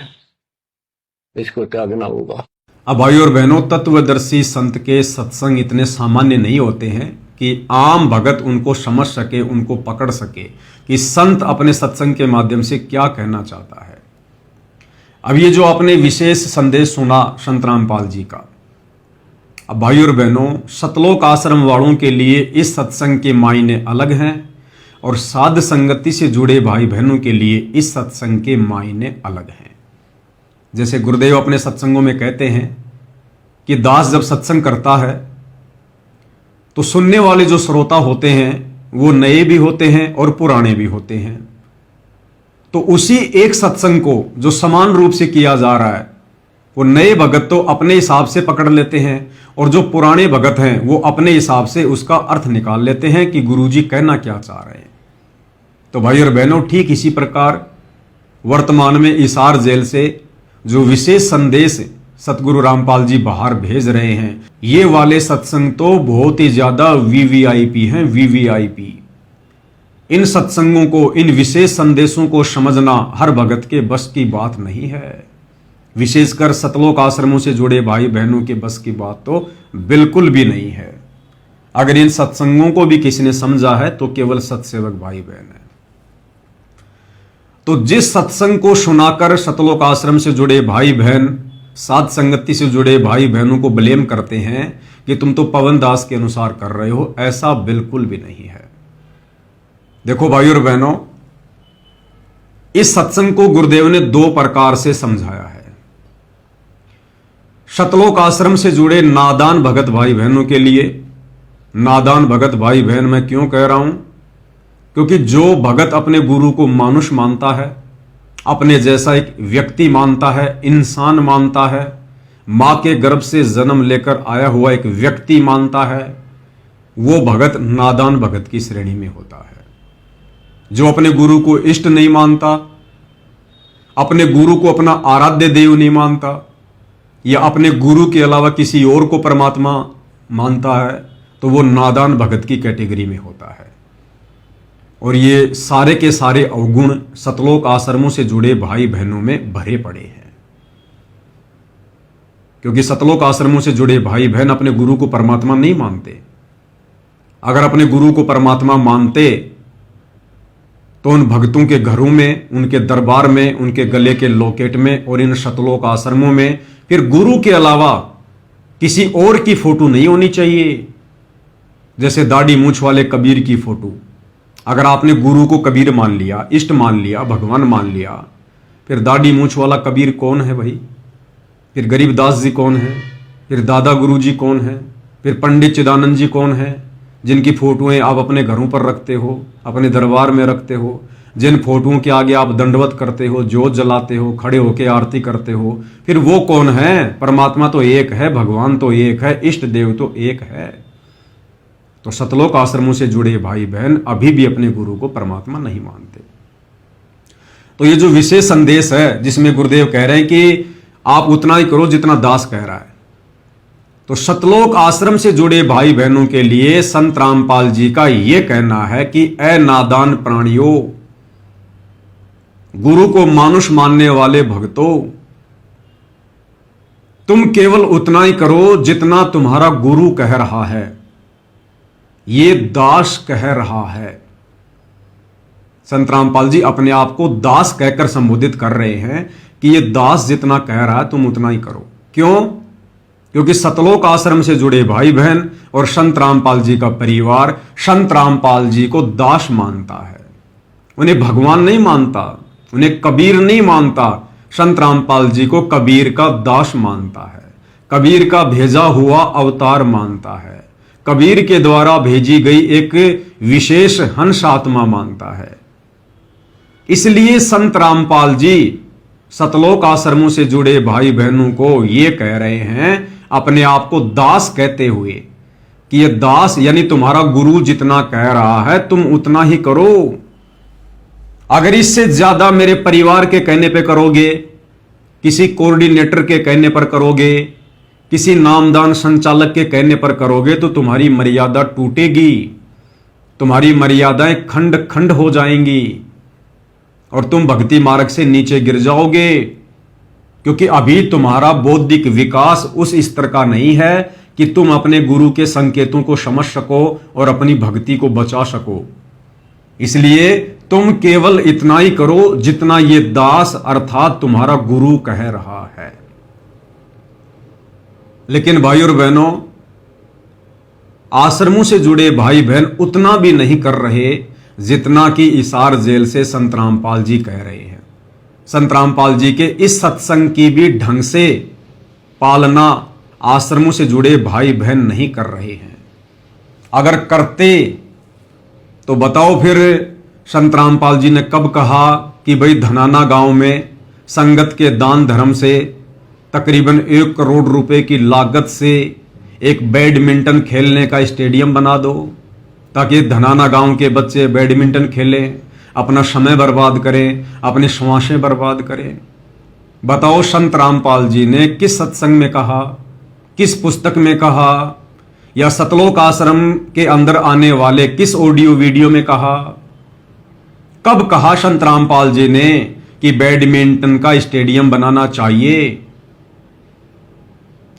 इसको त्यागना होगा। अब भाई और बहनों, तत्वदर्शी संत के सत्संग इतने सामान्य नहीं होते हैं कि आम भगत उनको समझ सके, उनको पकड़ सके कि संत अपने सत्संग के माध्यम से क्या कहना चाहता है। अब ये जो आपने विशेष संदेश सुना संत रामपाल जी का, अब भाई और बहनों, सतलोक आश्रम वालों के लिए इस सत्संग के मायने अलग हैं और साध संगति से जुड़े भाई बहनों के लिए इस सत्संग के मायने अलग हैं। जैसे गुरुदेव अपने सत्संगों में कहते हैं कि दास जब सत्संग करता है तो सुनने वाले जो श्रोता होते हैं वो नए भी होते हैं और पुराने भी होते हैं। तो उसी एक सत्संग को जो समान रूप से किया जा रहा है, वो नए भगत तो अपने हिसाब से पकड़ लेते हैं और जो पुराने भगत हैं वो अपने हिसाब से उसका अर्थ निकाल लेते हैं कि गुरुजी कहना क्या चाह रहे हैं। तो भाई और बहनों, ठीक इसी प्रकार वर्तमान में इसार जेल से जो विशेष संदेश सतगुरु रामपाल जी बाहर भेज रहे हैं, ये वाले सत्संग तो बहुत ही ज्यादा वीवीआईपी हैं, वीवीआईपी। इन सत्संगों को, इन विशेष संदेशों को समझना हर भगत के बस की बात नहीं है। विशेषकर सतलोक आश्रमों से जुड़े भाई बहनों के बस की बात तो बिल्कुल भी नहीं है। अगर इन सत्संगों को भी किसी ने समझा है तो केवल सत्सेवक भाई बहन है। तो जिस सत्संग को सुनाकर सतलोक आश्रम से जुड़े भाई बहन साध संगति से जुड़े भाई बहनों को ब्लेम करते हैं कि तुम तो पवन दास के अनुसार कर रहे हो, ऐसा बिल्कुल भी नहीं है। देखो भाई और बहनों, इस सत्संग को गुरुदेव ने दो प्रकार से समझाया है। सतलोक आश्रम से जुड़े नादान भगत भाई बहनों के लिए, नादान भगत भाई बहन मैं क्यों कह रहा हूं, क्योंकि जो भगत अपने गुरु को मानुष मानता है, अपने जैसा एक व्यक्ति मानता है, इंसान मानता है, मां के गर्भ से जन्म लेकर आया हुआ एक व्यक्ति मानता है, वो भगत नादान भगत की श्रेणी में होता है। जो अपने गुरु को इष्ट नहीं मानता, अपने गुरु को अपना आराध्य देव नहीं मानता, या अपने गुरु के अलावा किसी और को परमात्मा मानता है, तो वो नादान भगत की कैटेगरी में होता है। और ये सारे के सारे अवगुण सतलोक आश्रमों से जुड़े भाई बहनों में भरे पड़े हैं। क्योंकि सतलोक आश्रमों से जुड़े भाई बहन अपने गुरु को परमात्मा नहीं मानते। अगर अपने गुरु को परमात्मा मानते तो उन भक्तों के घरों में, उनके दरबार में, उनके गले के लॉकेट में और इन सतलोक आश्रमों में फिर गुरु के अलावा किसी और की फोटो नहीं होनी चाहिए। जैसे दाढ़ी मूछ वाले कबीर की फोटो, अगर आपने गुरु को कबीर मान लिया, इष्ट मान लिया, भगवान मान लिया, फिर दाढ़ी मूछ वाला कबीर कौन है भाई? फिर गरीबदास जी कौन है? फिर दादा गुरु जी कौन है? फिर पंडित चिदानंद जी कौन है, जिनकी फोटोएं आप अपने घरों पर रखते हो, अपने दरबार में रखते हो, जिन फोटोओं के आगे आप दंडवत करते हो, जोत जलाते हो, खड़े होकर आरती करते हो, फिर वो कौन है? परमात्मा तो एक है, भगवान तो एक है, इष्ट देव तो एक है। तो सतलोक आश्रमों से जुड़े भाई बहन अभी भी अपने गुरु को परमात्मा नहीं मानते। तो ये जो विशेष संदेश है जिसमें गुरुदेव कह रहे हैं कि आप उतना ही करो जितना दास कह रहा है, तो सतलोक आश्रम से जुड़े भाई बहनों के लिए संत रामपाल जी का यह कहना है कि ए नादान प्राणियों, गुरु को मानुष मानने वाले भक्तों, तुम केवल उतना ही करो जितना तुम्हारा गुरु कह रहा है, ये दास कह रहा है। संत रामपाल जी अपने आप को दास कहकर संबोधित कर रहे हैं कि ये दास जितना कह रहा है तुम उतना ही करो। क्यों? क्योंकि सतलोक आश्रम से जुड़े भाई बहन और संत रामपाल जी का परिवार संत रामपाल जी को दास मानता है, उन्हें भगवान नहीं मानता, उन्हें कबीर नहीं मानता, संत रामपाल जी को कबीर का दास मानता है, कबीर का भेजा हुआ अवतार मानता है, कबीर के द्वारा भेजी गई एक विशेष हंस आत्मा मानता है। इसलिए संत रामपाल जी सतलोक आश्रमों से जुड़े भाई बहनों को ये कह रहे हैं, अपने आप को दास कहते हुए, कि ये दास यानी तुम्हारा गुरु जितना कह रहा है तुम उतना ही करो। अगर इससे ज्यादा मेरे परिवार के कहने पे करोगे, किसी कोऑर्डिनेटर के कहने पर करोगे, किसी नामदान संचालक के कहने पर करोगे, तो तुम्हारी मर्यादा टूटेगी, तुम्हारी मर्यादाएं खंड खंड हो जाएंगी और तुम भक्ति मार्ग से नीचे गिर जाओगे। क्योंकि अभी तुम्हारा बौद्धिक विकास उस स्तर का नहीं है कि तुम अपने गुरु के संकेतों को समझ सको और अपनी भक्ति को बचा सको। इसलिए तुम केवल इतना ही करो जितना ये दास अर्थात तुम्हारा गुरु कह रहा है। लेकिन भाई और बहनों, आश्रमों से जुड़े भाई बहन उतना भी नहीं कर रहे जितना कि इसार जेल से संत रामपाल जी कह रहे हैं। संत रामपाल जी के इस सत्संग की भी ढंग से पालना आश्रमों से जुड़े भाई बहन नहीं कर रहे हैं। अगर करते तो बताओ फिर संत रामपाल जी ने कब कहा कि भाई धनाना गांव में संगत के दान धर्म से तकरीबन 1 करोड़ रुपए की लागत से एक बैडमिंटन खेलने का स्टेडियम बना दो, ताकि धनाना गांव के बच्चे बैडमिंटन खेलें, अपना समय बर्बाद करें, अपने श्वासें बर्बाद करें। बताओ संत रामपाल जी ने किस सत्संग में कहा, किस पुस्तक में कहा, या सतलोक आश्रम के अंदर आने वाले किस ऑडियो वीडियो में कहा? कब कहा संत रामपाल जी ने कि बैडमिंटन का स्टेडियम बनाना चाहिए?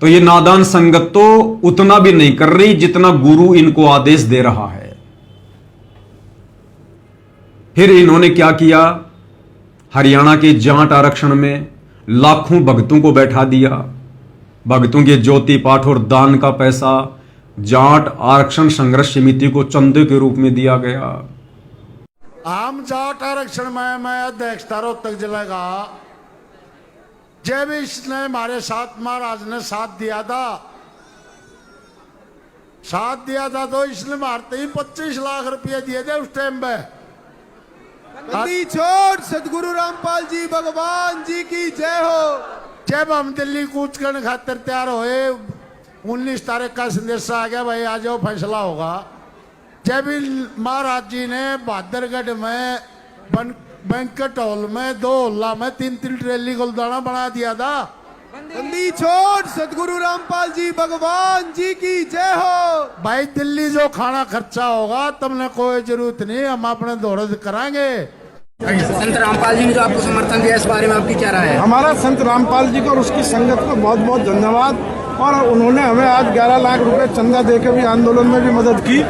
तो ये नादान संगत तो उतना भी नहीं कर रही जितना गुरु इनको आदेश दे रहा है। फिर इन्होंने क्या किया? हरियाणा के जाट आरक्षण में लाखों भक्तों को बैठा दिया। भक्तों के ज्योति पाठ और दान का पैसा जाट आरक्षण संघर्ष समिति को चंदे के रूप में दिया गया। आम जाट आरक्षण में मैं अध्यक्षता रोहतक जिले का, जब इसने हमारे साथ महाराज ने साथ दिया था तो इसने मारते ही 25 लाख रुपए दिए थे उस टाइम पे। गद्दी छोड़ सदगुरु रामपाल जी भगवान जी की जय हो। जब हम दिल्ली कूच करने खातिर तैयार हुए, 19 तारीख का संदेश आ गया, भाई आ जाओ फैसला होगा। जब महाराज जी ने बहादुरगढ़ में बैंकेट हॉल में 2 हॉल में 3-3 ट्रेली गुलदाना बना दिया था। गद्दी छोड़ सदगुरु रामपाल जी भगवान जी की जय हो। भाई दिल्ली जो खाना खर्चा होगा तुमने कोई जरूरत नहीं, हम अपने दौरे कराएंगे। संत रामपाल जी ने जो आपको समर्थन दिया, इस बारे में आपकी क्या राय है? हमारा संत रामपाल जी को और उसकी संगत को बहुत बहुत धन्यवाद। और उन्होंने हमें आज 11 लाख रुपए चंदा देकर भी आंदोलन में भी मदद की।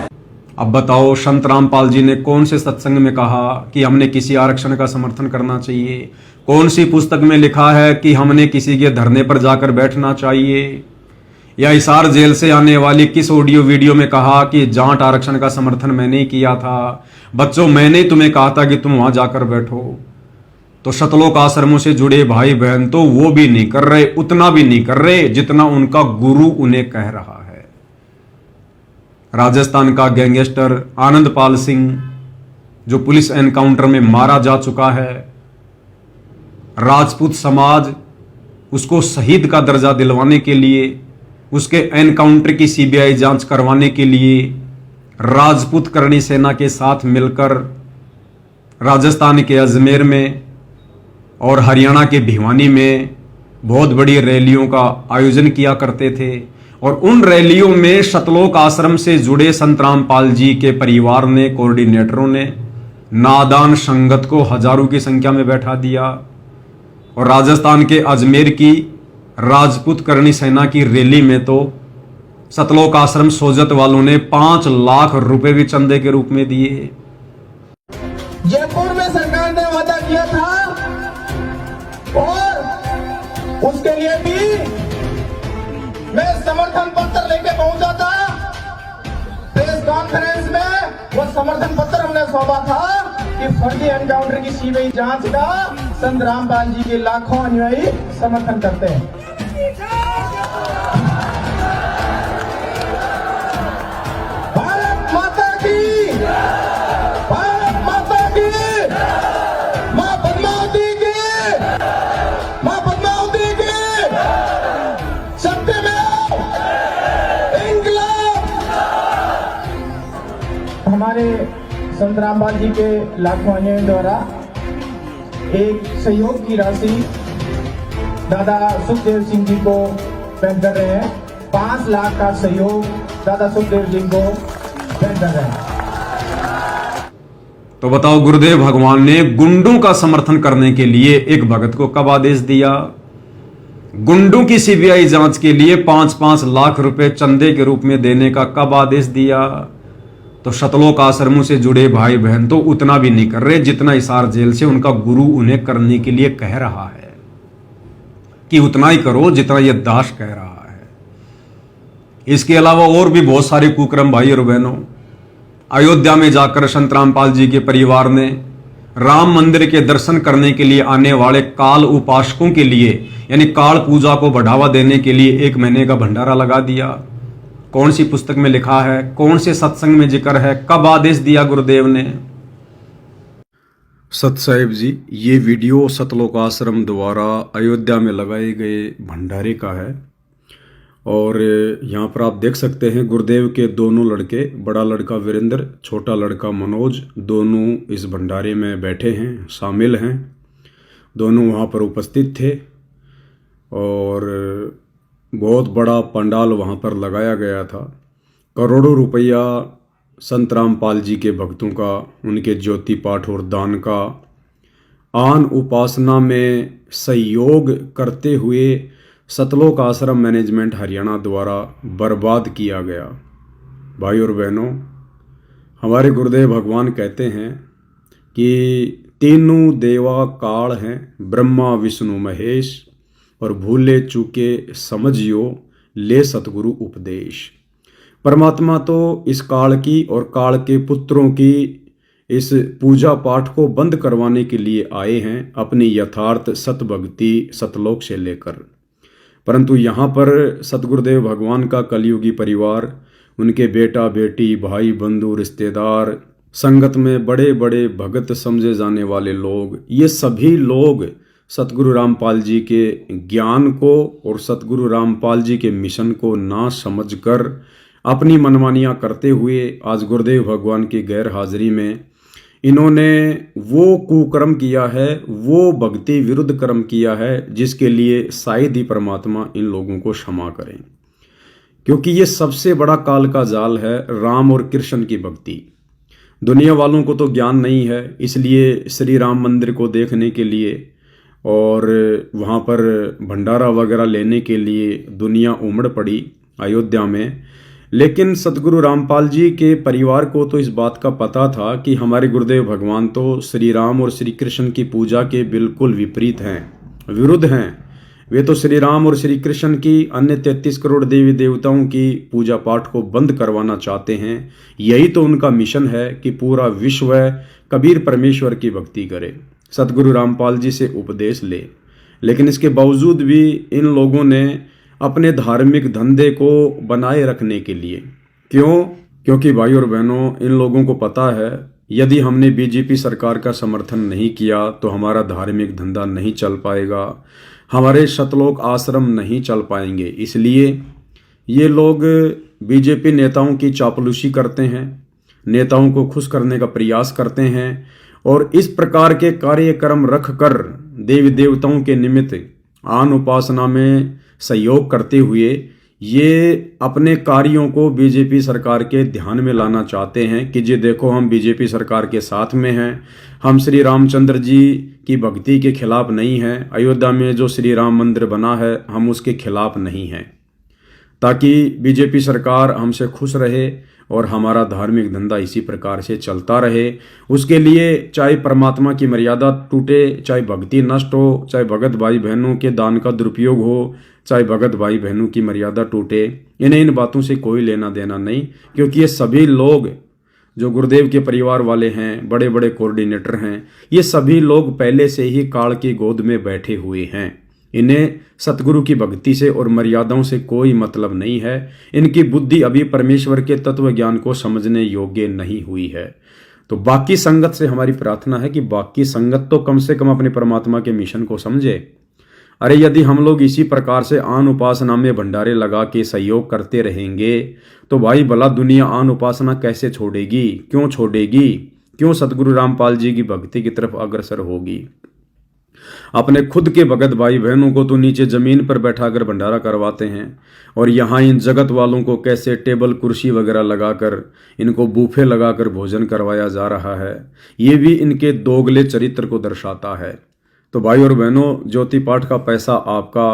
अब बताओ संत रामपाल जी ने कौन से सत्संग में कहा कि हमने किसी आरक्षण का समर्थन करना चाहिए? कौन सी पुस्तक में लिखा है कि हमने किसी के धरने पर जाकर बैठना चाहिए? या हिसार जेल से आने वाली किस ऑडियो वीडियो में कहा कि जाट आरक्षण का समर्थन मैंने किया था? बच्चों, मैंने तुम्हें कहा था कि तुम वहां जाकर बैठो। तो सतलोक आश्रमों से जुड़े भाई बहन तो वो भी नहीं कर रहे, उतना भी नहीं कर रहे जितना उनका गुरु उन्हें कह रहा है। राजस्थान का गैंगस्टर आनंदपाल सिंह जो पुलिस एनकाउंटर में मारा जा चुका है, राजपूत समाज उसको शहीद का दर्जा दिलवाने के लिए, उसके एनकाउंटर की सीबीआई जांच करवाने के लिए राजपूत करणी सेना के साथ मिलकर राजस्थान के अजमेर में और हरियाणा के भिवानी में बहुत बड़ी रैलियों का आयोजन किया करते थे। और उन रैलियों में सतलोक आश्रम से जुड़े संत रामपाल जी के परिवार ने, कोऑर्डिनेटरों ने नादान संगत को हजारों की संख्या में बैठा दिया। और राजस्थान के अजमेर की राजपूत करणी सेना की रैली में तो सतलोक आश्रम सोजत वालों ने 5 लाख रुपए भी चंदे के रूप में दिए। जयपुर में सरकार ने वादा किया था और उसके लिए भी मैं समर्थन पत्र लेके पहुंचा था। प्रेस कॉन्फ्रेंस में वो समर्थन पत्र हमने सौंपा था कि फर्जी एनकाउंटर की सीबीआई जांच का संत रामपाल जी के लाखों अनुयायी समर्थन करते हैं। भारत माता की, भारत माता की, मां पद्मावती की, मां पद्मावती की, सत्य में इंकलाब। हमारे संत रामपाल जी के लाखों अनुयायियों द्वारा एक सहयोग की राशि दादा सुखदेव सिंह जी को पेश कर रहे हैं। 5 लाख का सहयोग दादा सुखदेव जी को पेश कर रहे हैं। तो बताओ, गुरुदेव भगवान ने गुंडों का समर्थन करने के लिए एक भगत को कब आदेश दिया? गुंडों की सीबीआई जांच के लिए 5-5 लाख रुपए चंदे के रूप में देने का कब आदेश दिया? तो सतलोक आश्रमों से जुड़े भाई बहन तो उतना भी नहीं कर रहे जितना हिसार जेल से उनका गुरु उन्हें करने के लिए कह रहा है कि उतना ही करो जितना यह दास कह रहा है। इसके अलावा और भी बहुत सारे कुक्रम भाई और बहनों, अयोध्या में जाकर संत रामपाल जी के परिवार ने राम मंदिर के दर्शन करने के लिए आने वाले काल उपासकों के लिए, यानी काल पूजा को बढ़ावा देने के लिए 1 महीने का भंडारा लगा दिया। कौन सी पुस्तक में लिखा है, कौन से सत्संग में जिक्र है, कब आदेश दिया गुरुदेव ने? सत साहिब जी, ये वीडियो सतलोक आश्रम द्वारा अयोध्या में लगाए गए भंडारे का है। और यहाँ पर आप देख सकते हैं गुरुदेव के दोनों लड़के, बड़ा लड़का वीरेंद्र, छोटा लड़का मनोज, दोनों इस भंडारे में बैठे हैं, शामिल हैं। दोनों वहाँ पर उपस्थित थे और बहुत बड़ा पंडाल वहाँ पर लगाया गया था। करोड़ों रुपया संत रामपाल जी के भक्तों का, उनके ज्योति पाठ और दान का आन उपासना में सहयोग करते हुए सतलोक आश्रम मैनेजमेंट हरियाणा द्वारा बर्बाद किया गया। भाई और बहनों, हमारे गुरुदेव भगवान कहते हैं कि तीनों देवा काल हैं, ब्रह्मा विष्णु महेश, और भूले चूके समझियो ले सतगुरु उपदेश। परमात्मा तो इस काल की और काल के पुत्रों की इस पूजा पाठ को बंद करवाने के लिए आए हैं, अपनी यथार्थ सतभक्ति सतलोक से लेकर। परंतु यहाँ पर सतगुरुदेव भगवान का कलयुगी परिवार, उनके बेटा बेटी, भाई बंधु, रिश्तेदार, संगत में बड़े बड़े भगत समझे जाने वाले लोग, ये सभी लोग सतगुरु रामपाल जी के ज्ञान को और सतगुरु रामपाल जी के मिशन को ना समझकर अपनी मनमानियां करते हुए आज गुरुदेव भगवान की गैर हाजिरी में इन्होंने वो कुकर्म किया है, वो भक्ति विरुद्ध कर्म किया है, जिसके लिए शायद ही परमात्मा इन लोगों को क्षमा करें। क्योंकि ये सबसे बड़ा काल का जाल है, राम और कृष्ण की भक्ति। दुनिया वालों को तो ज्ञान नहीं है, इसलिए श्री राम मंदिर को देखने के लिए और वहाँ पर भंडारा वगैरह लेने के लिए दुनिया उमड़ पड़ी अयोध्या में। लेकिन सतगुरु रामपाल जी के परिवार को तो इस बात का पता था कि हमारे गुरुदेव भगवान तो श्री राम और श्री कृष्ण की पूजा के बिल्कुल विपरीत हैं, विरुद्ध हैं। वे तो श्री राम और श्री कृष्ण की अन्य 33 करोड़ देवी देवताओं की पूजा पाठ को बंद करवाना चाहते हैं। यही तो उनका मिशन है कि पूरा विश्व कबीर परमेश्वर की भक्ति करे, सतगुरु रामपाल जी से उपदेश ले। लेकिन इसके बावजूद भी इन लोगों ने अपने धार्मिक धंधे को बनाए रखने के लिए, क्योंकि भाई और बहनों, इन लोगों को पता है यदि हमने बीजेपी सरकार का समर्थन नहीं किया तो हमारा धार्मिक धंधा नहीं चल पाएगा, हमारे सतलोक आश्रम नहीं चल पाएंगे। इसलिए ये लोग बीजेपी नेताओं की चापलूसी करते हैं, नेताओं को खुश करने का प्रयास करते हैं और इस प्रकार के कार्यक्रम रखकर देवी देवताओं के निमित्त आन उपासना में सहयोग करते हुए ये अपने कार्यों को बीजेपी सरकार के ध्यान में लाना चाहते हैं कि जी देखो हम बीजेपी सरकार के साथ में हैं, हम श्री रामचंद्र जी की भक्ति के खिलाफ नहीं हैं, अयोध्या में जो श्री राम मंदिर बना है हम उसके खिलाफ नहीं हैं, ताकि बीजेपी सरकार हमसे खुश रहे और हमारा धार्मिक धंधा इसी प्रकार से चलता रहे। उसके लिए चाहे परमात्मा की मर्यादा टूटे, चाहे भक्ति नष्ट हो, चाहे भगत भाई बहनों के दान का दुरुपयोग हो, चाहे भगत भाई बहनों की मर्यादा टूटे, इन्हें इन बातों से कोई लेना देना नहीं, क्योंकि ये सभी लोग जो गुरुदेव के परिवार वाले हैं, बड़े बड़े कोऑर्डिनेटर हैं, ये सभी लोग पहले से ही काल की गोद में बैठे हुए हैं। इन्हें सतगुरु की भक्ति से और मर्यादाओं से कोई मतलब नहीं है। इनकी बुद्धि अभी परमेश्वर के तत्व ज्ञान को समझने योग्य नहीं हुई है। तो बाकी संगत से हमारी प्रार्थना है कि बाकी संगत तो कम से कम अपने परमात्मा के मिशन को समझे। अरे यदि हम लोग इसी प्रकार से आन उपासना में भंडारे लगा के सहयोग करते रहेंगे तो भाई भला दुनिया आन उपासना कैसे छोड़ेगी, क्यों छोड़ेगी, क्यों सतगुरु रामपाल जी की भक्ति की तरफ अग्रसर होगी। अपने खुद के भगत भाई बहनों को तो नीचे जमीन पर बैठाकर भंडारा करवाते हैं और यहाँ इन जगत वालों को कैसे टेबल कुर्सी वगैरह लगाकर, इनको बूफे लगाकर भोजन करवाया जा रहा है। ये भी इनके दोगले चरित्र को दर्शाता है। तो भाई और बहनों, ज्योति पाठ का पैसा आपका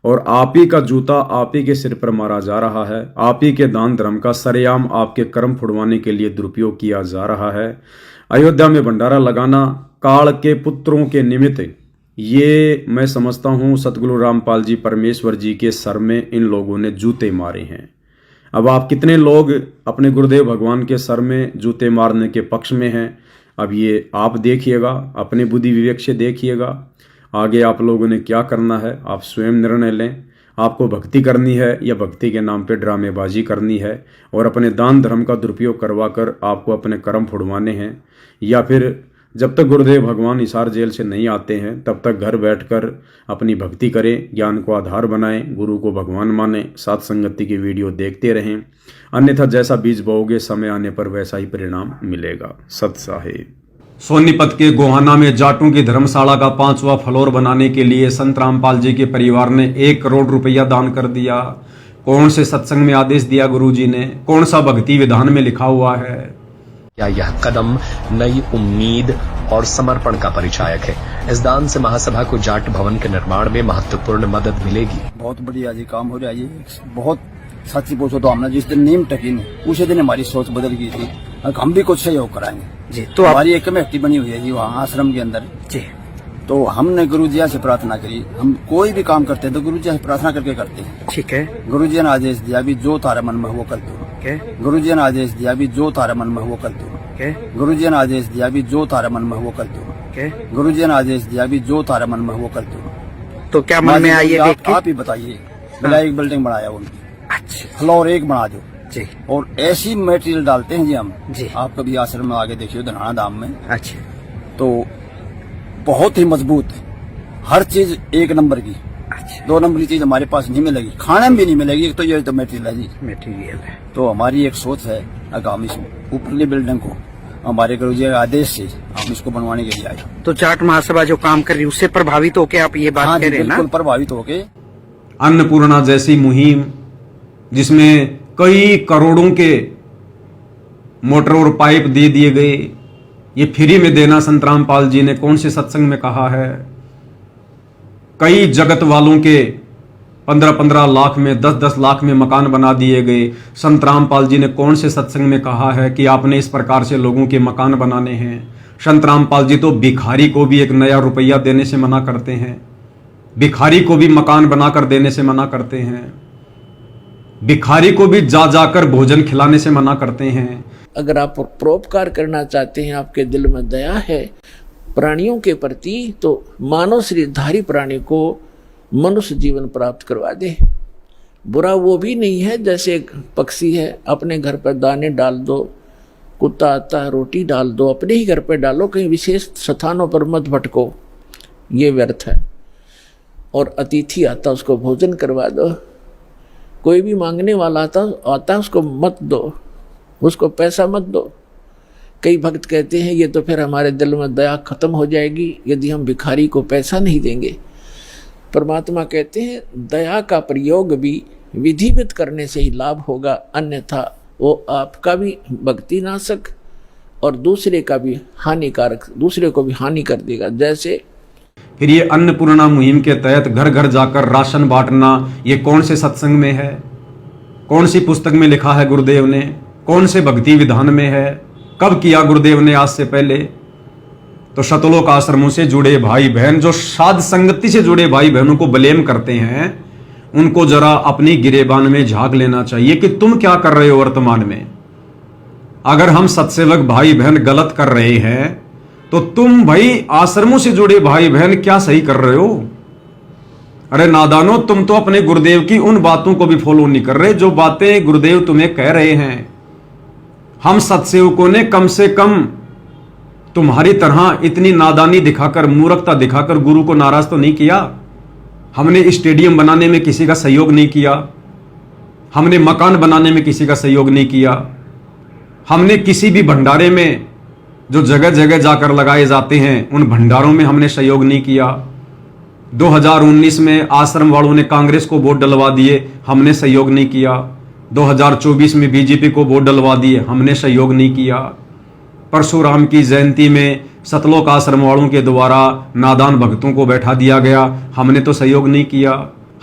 और आप ही का जूता आप ही के सिर पर मारा जा रहा है। आप ही के दान धर्म का सरेआम आपके कर्म फुड़वाने के लिए दुरुपयोग किया जा रहा है। अयोध्या में भंडारा लगाना काल के पुत्रों के निमित्त, ये मैं समझता हूँ सतगुरु रामपाल जी परमेश्वर जी के सर में इन लोगों ने जूते मारे हैं। अब आप कितने लोग अपने गुरुदेव भगवान के सर में जूते मारने के पक्ष में हैं, अब ये आप देखिएगा, अपने बुद्धि विवेक से देखिएगा। आगे आप लोगों ने क्या करना है आप स्वयं निर्णय लें। आपको भक्ति करनी है या भक्ति के नाम पे ड्रामेबाजी करनी है और अपने दान धर्म का दुरुपयोग करवाकर आपको अपने कर्म फुड़वाने हैं, या फिर जब तक गुरुदेव भगवान हिसार जेल से नहीं आते हैं तब तक घर बैठकर अपनी भक्ति करें, ज्ञान को आधार बनाएं, गुरु को भगवान माने, साथ संगति की वीडियो देखते रहें। अन्यथा जैसा बीज बोओगे समय आने पर वैसा ही परिणाम मिलेगा। सत साहिब। सोनीपत के गोहाना में जाटों की धर्मशाला का 5वां फ्लोर बनाने के लिए संत रामपाल जी के परिवार ने 1 करोड़ रुपया दान कर दिया। कौन से सत्संग में आदेश दिया गुरु जी ने, कौन सा भक्ति विधान में लिखा हुआ है? क्या यह कदम नई उम्मीद और समर्पण का परिचायक है? इस दान से महासभा को जाट भवन के निर्माण में महत्वपूर्ण मदद मिलेगी। बहुत बढ़िया जी काम हो रहा है। ये बहुत सच्ची पूछो तो हमने जिस दिन नींव टकी उसी दिन हमारी सोच बदल गई थी, हम भी कुछ सहयोग कराएंगे जी। तो हमारी एक कमेटी बनी हुई है जी वहाँ आश्रम के अंदर जी। तो हमने गुरु जी से प्रार्थना करी, हम कोई भी काम करते हैं तो गुरु जी से प्रार्थना करके करते हैं। ठीक है। गुरु जी ने आदेश दिया भी जो तारा मन में वो कर दो। गुरु जी ने आदेश दिया भी जो तारा मन में वो कर दो। गुरु जी ने आदेश दिया भी जो तारा मन में वो कर दो। गुरु जी ने आदेश दिया भी जो तारा मन में वो कर दो। तो क्या मन में आई है आप ही बताइए। बिला एक बिल्डिंग बनाया उनकी, अच्छा फ्लोर 1 बना दो जी। और ऐसी मटेरियल डालते हैं जी हम जी। आप कभी आश्रम में आगे देखिए धनाना धाम में, अच्छा तो बहुत ही मजबूत है, हर चीज 1 नंबर की। अच्छा। 2 नंबर की चीज हमारे पास नहीं मिलेगी, खाने में भी नहीं मिलेगी। तो ये तो मटेरियल है जी, मटेरियल है। तो हमारी एक सोच है हम इस ऊपरली बिल्डिंग को हमारे गुरु जी के आदेश से हम इसको बनवाने के लिए आए। तो जाट महासभा जो काम कर रही है उससे प्रभावित होके आप ये बात कह रहे हैं ना? बिल्कुल प्रभावित होके। अन्नपूर्णा जैसी मुहिम जिसमें कई करोड़ों के मोटर और पाइप दे दिए गए, ये फ्री में देना संत रामपाल जी ने कौन से सत्संग में कहा है? कई जगत वालों के 15-15 लाख में 10-10 लाख में मकान बना दिए गए। संत रामपाल जी ने कौन से सत्संग में कहा है कि आपने इस प्रकार से लोगों के मकान बनाने हैं? संत रामपाल जी तो भिखारी को भी 1 नया रुपया देने से मना करते हैं, भिखारी को भी मकान बनाकर देने से मना करते हैं, भिखारी को भी जा जाकर भोजन खिलाने से मना करते हैं। अगर आप परोपकार करना चाहते हैं, आपके दिल में दया है प्राणियों के प्रति, तो मानव शरीरधारी प्राणी को मनुष्य जीवन प्राप्त करवा दे। बुरा वो भी नहीं है जैसे एक पक्षी है, अपने घर पर दाने डाल दो, कुत्ता आता है रोटी डाल दो, अपने ही घर पर डालो, कहीं विशेष स्थानों पर मत भटको, ये व्यर्थ है। और अतिथि आता उसको भोजन करवा दो, कोई भी मांगने वाला आता उसको मत दो, उसको पैसा मत दो, कई भक्त कहते हैं ये तो फिर हमारे दिल में दया खत्म हो जाएगी यदि हम भिखारी को पैसा नहीं देंगे। परमात्मा कहते हैं दया का प्रयोग भी विधिवत करने से ही लाभ होगा, अन्यथा वो आपका भी भक्ति नाशक और दूसरे का भी हानिकारक, दूसरे को भी हानि कर देगा। जैसे फिर ये अन्नपूर्णा मुहिम के तहत घर घर जाकर राशन बांटना, ये कौन से सत्संग में है, कौन सी पुस्तक में लिखा है गुरुदेव ने, कौन से भक्ति विधान में है, कब किया गुरुदेव ने आज से पहले? तो शतलोक आश्रमों से जुड़े भाई बहन, जो साध संगति से जुड़े भाई बहनों को ब्लेम करते हैं, उनको जरा अपनी गिरेबान में झांक लेना चाहिए कि तुम क्या कर रहे हो वर्तमान में। अगर हम सत्सेवक भाई बहन गलत कर रहे हैं तो तुम भाई आश्रमों से जुड़े भाई बहन क्या सही कर रहे हो? अरे नादानो, तुम तो अपने गुरुदेव की उन बातों को भी फॉलो नहीं कर रहे जो बातें गुरुदेव तुम्हें कह रहे हैं। हम सत्सेवकों ने कम से कम तुम्हारी तरह इतनी नादानी दिखाकर, मूर्खता दिखाकर गुरु को नाराज तो नहीं किया। हमने स्टेडियम बनाने में किसी का सहयोग नहीं किया, हमने मकान बनाने में किसी का सहयोग नहीं किया, हमने किसी भी भंडारे में जो जगह जगह जाकर लगाए जाते हैं उन भंडारों में हमने सहयोग नहीं किया। 2019 में आश्रम वालों ने कांग्रेस को वोट डलवा दिए, हमने सहयोग नहीं किया। 2024 में बीजेपी को वोट डलवा दिए, हमने सहयोग नहीं किया। परशुराम की जयंती में सतलोक आश्रम वालों के द्वारा नादान भक्तों को बैठा दिया गया, हमने तो सहयोग नहीं किया।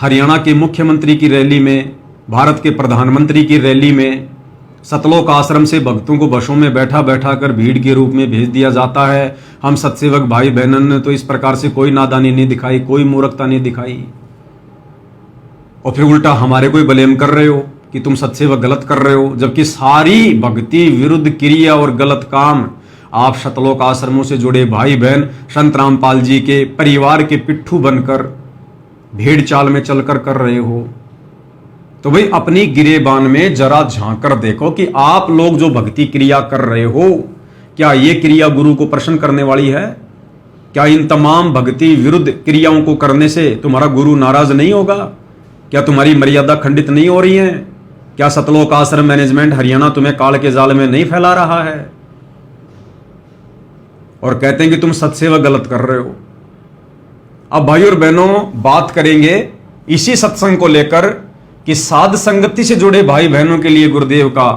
हरियाणा के मुख्यमंत्री की रैली में, भारत के प्रधानमंत्री की रैली में सतलोक आश्रम से भक्तों को बसों में बैठा बैठा कर भीड़ के रूप में भेज दिया जाता है। हम सत्सेवक भाई बहनों ने तो इस प्रकार से कोई नादानी नहीं दिखाई, कोई मूर्खता नहीं दिखाई, और फिर उल्टा हमारे को ब्लेम कर रहे हो कि तुम सत्सेवक गलत कर रहे हो, जबकि सारी भक्ति विरुद्ध क्रिया और गलत काम आप सतलोक आश्रमों से जुड़े भाई बहन संत रामपाल जी के परिवार के पिट्ठू बनकर भेड़ चाल में चलकर कर रहे हो। तो भाई अपनी गिरेबान में जरा झांक कर देखो कि आप लोग जो भक्ति क्रिया कर रहे हो, क्या ये क्रिया गुरु को प्रसन्न करने वाली है? क्या इन तमाम भक्ति विरुद्ध क्रियाओं को करने से तुम्हारा गुरु नाराज नहीं होगा? क्या तुम्हारी मर्यादा खंडित नहीं हो रही है? क्या सतलोक आश्रम मैनेजमेंट हरियाणा तुम्हें काल के जाल में नहीं फैला रहा है और कहते हैं कि तुम सत्सेवक गलत कर रहे हो? अब भाई और बहनों, बात करेंगे इसी सत्संग को लेकर कि साध संगति से जुड़े भाई बहनों के लिए गुरुदेव का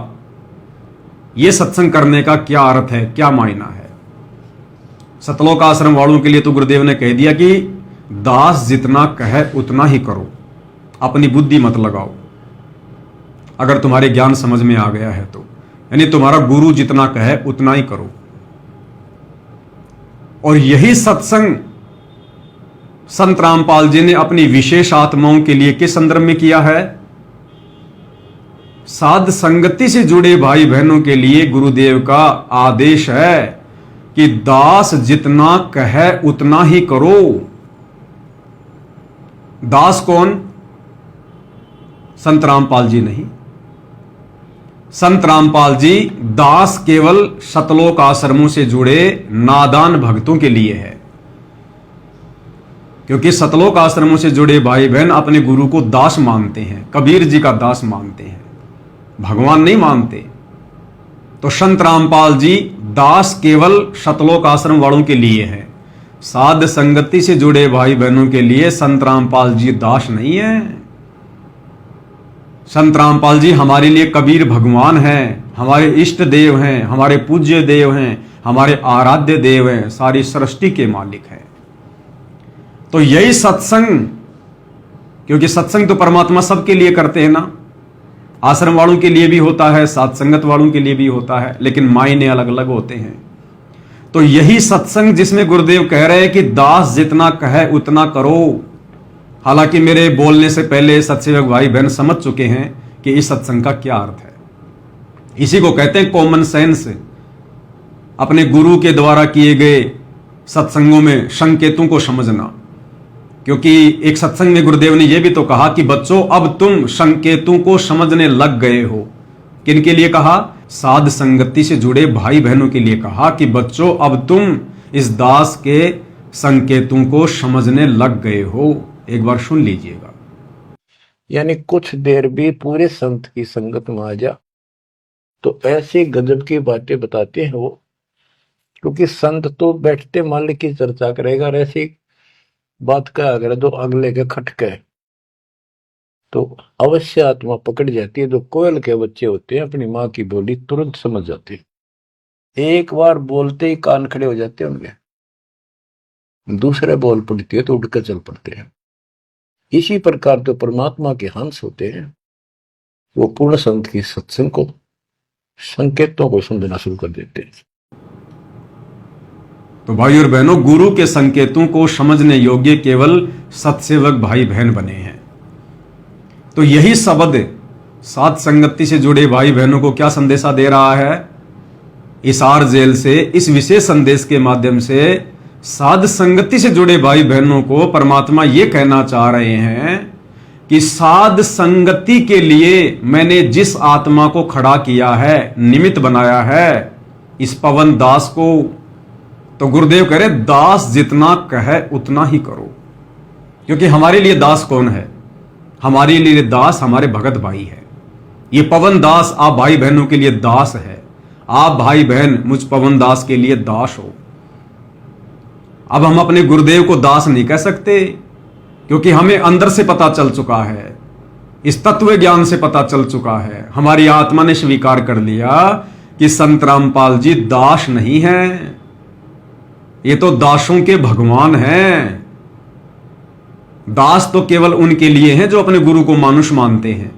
यह सत्संग करने का क्या अर्थ है, क्या मायना है। सतलोक आश्रम वालों के लिए तो गुरुदेव ने कह दिया कि दास जितना कहे उतना ही करो, अपनी बुद्धि मत लगाओ। अगर तुम्हारे ज्ञान समझ में आ गया है तो, यानी तुम्हारा गुरु जितना कहे उतना ही करो। और यही सत्संग संत रामपाल जी ने अपनी विशेष आत्माओं के लिए किस संदर्भ में किया है? साध संगति से जुड़े भाई बहनों के लिए गुरुदेव का आदेश है कि दास जितना कहे उतना ही करो। दास कौन? संत रामपाल जी नहीं। संत रामपाल जी दास केवल सतलोक आश्रमों से जुड़े नादान भक्तों के लिए है, क्योंकि सतलोक आश्रमों से जुड़े भाई बहन अपने गुरु को दास मानते हैं, कबीर जी का दास मानते हैं, भगवान नहीं मानते। तो संत रामपाल जी दास केवल सतलोक आश्रम वालों के लिए है। साध संगति से जुड़े भाई बहनों के लिए संत रामपाल जी दास नहीं है। संत रामपाल जी हमारे लिए कबीर भगवान हैं, हमारे इष्ट देव हैं, हमारे पूज्य देव हैं, हमारे आराध्य देव हैं, सारी सृष्टि के मालिक हैं। तो यही सत्संग, क्योंकि सत्संग तो परमात्मा सबके लिए करते हैं ना, आश्रम वालों के लिए भी होता है, साथ संगत वालों के लिए भी होता है, लेकिन मायने अलग अलग होते हैं। तो यही सत्संग जिसमें गुरुदेव कह रहे हैं कि दास जितना कहे उतना करो। हालांकि मेरे बोलने से पहले सत्सेवक भाई बहन समझ चुके हैं कि इस सत्संग का क्या अर्थ है। इसी को कहते हैं कॉमन सेंस। अपने गुरु के द्वारा किए गए सत्संगों में संकेतों को समझना, क्योंकि एक सत्संग में गुरुदेव ने यह भी तो कहा कि बच्चों अब तुम संकेतों को समझने लग गए हो। किनके लिए कहा? साध संगति से जुड़े भाई बहनों के लिए कहा कि बच्चों अब तुम इस दास के संकेतों को समझने लग गए हो। एक बार सुन लीजिएगा। यानी कुछ देर भी पूरे संत की संगत में आ जा तो ऐसे गजब की बातें बताते हैं वो क्योंकि संत तो बैठते मालिक की चर्चा करेगा, और ऐसी बात का अगर जो अगले के खटके तो अवश्य आत्मा पकड़ जाती है। जो कोयल के बच्चे होते हैं अपनी माँ की बोली तुरंत समझ जाते हैं, एक बार बोलते ही कान खड़े हो जाते हैं उनके, दूसरे बोल पड़ती है तो उड़कर चल पड़ते हैं। इसी प्रकार जो परमात्मा के हंस होते हैं वो पूर्ण संत की सत्संग को, संकेतों को समझना शुरू कर देते हैं। तो भाई और बहनों, गुरु के संकेतों को समझने योग्य केवल सत्सेवक भाई बहन बने हैं। तो यही शब्द साध संगति से जुड़े भाई बहनों को क्या संदेशा दे रहा है? इसार जेल से इस विशेष संदेश के माध्यम से साध संगति से जुड़े भाई बहनों को परमात्मा ये कहना चाह रहे हैं कि साध संगति के लिए मैंने जिस आत्मा को खड़ा किया है, निमित्त बनाया है, इस पवन दास को, तो गुरुदेव कह रहे दास जितना कहे उतना ही करो। क्योंकि हमारे लिए दास कौन है? हमारे लिए दास हमारे भगत भाई है। ये पवन दास आप भाई बहनों के लिए दास है। आप भाई बहन मुझ पवन दास के लिए दास हो। अब हम अपने गुरुदेव को दास नहीं कह सकते, क्योंकि हमें अंदर से पता चल चुका है, इस तत्व ज्ञान से पता चल चुका है, हमारी आत्मा ने स्वीकार कर लिया कि संत रामपाल जी दास नहीं हैं, ये तो दासों के भगवान हैं। दास तो केवल उनके लिए हैं जो अपने गुरु को मानुष मानते हैं।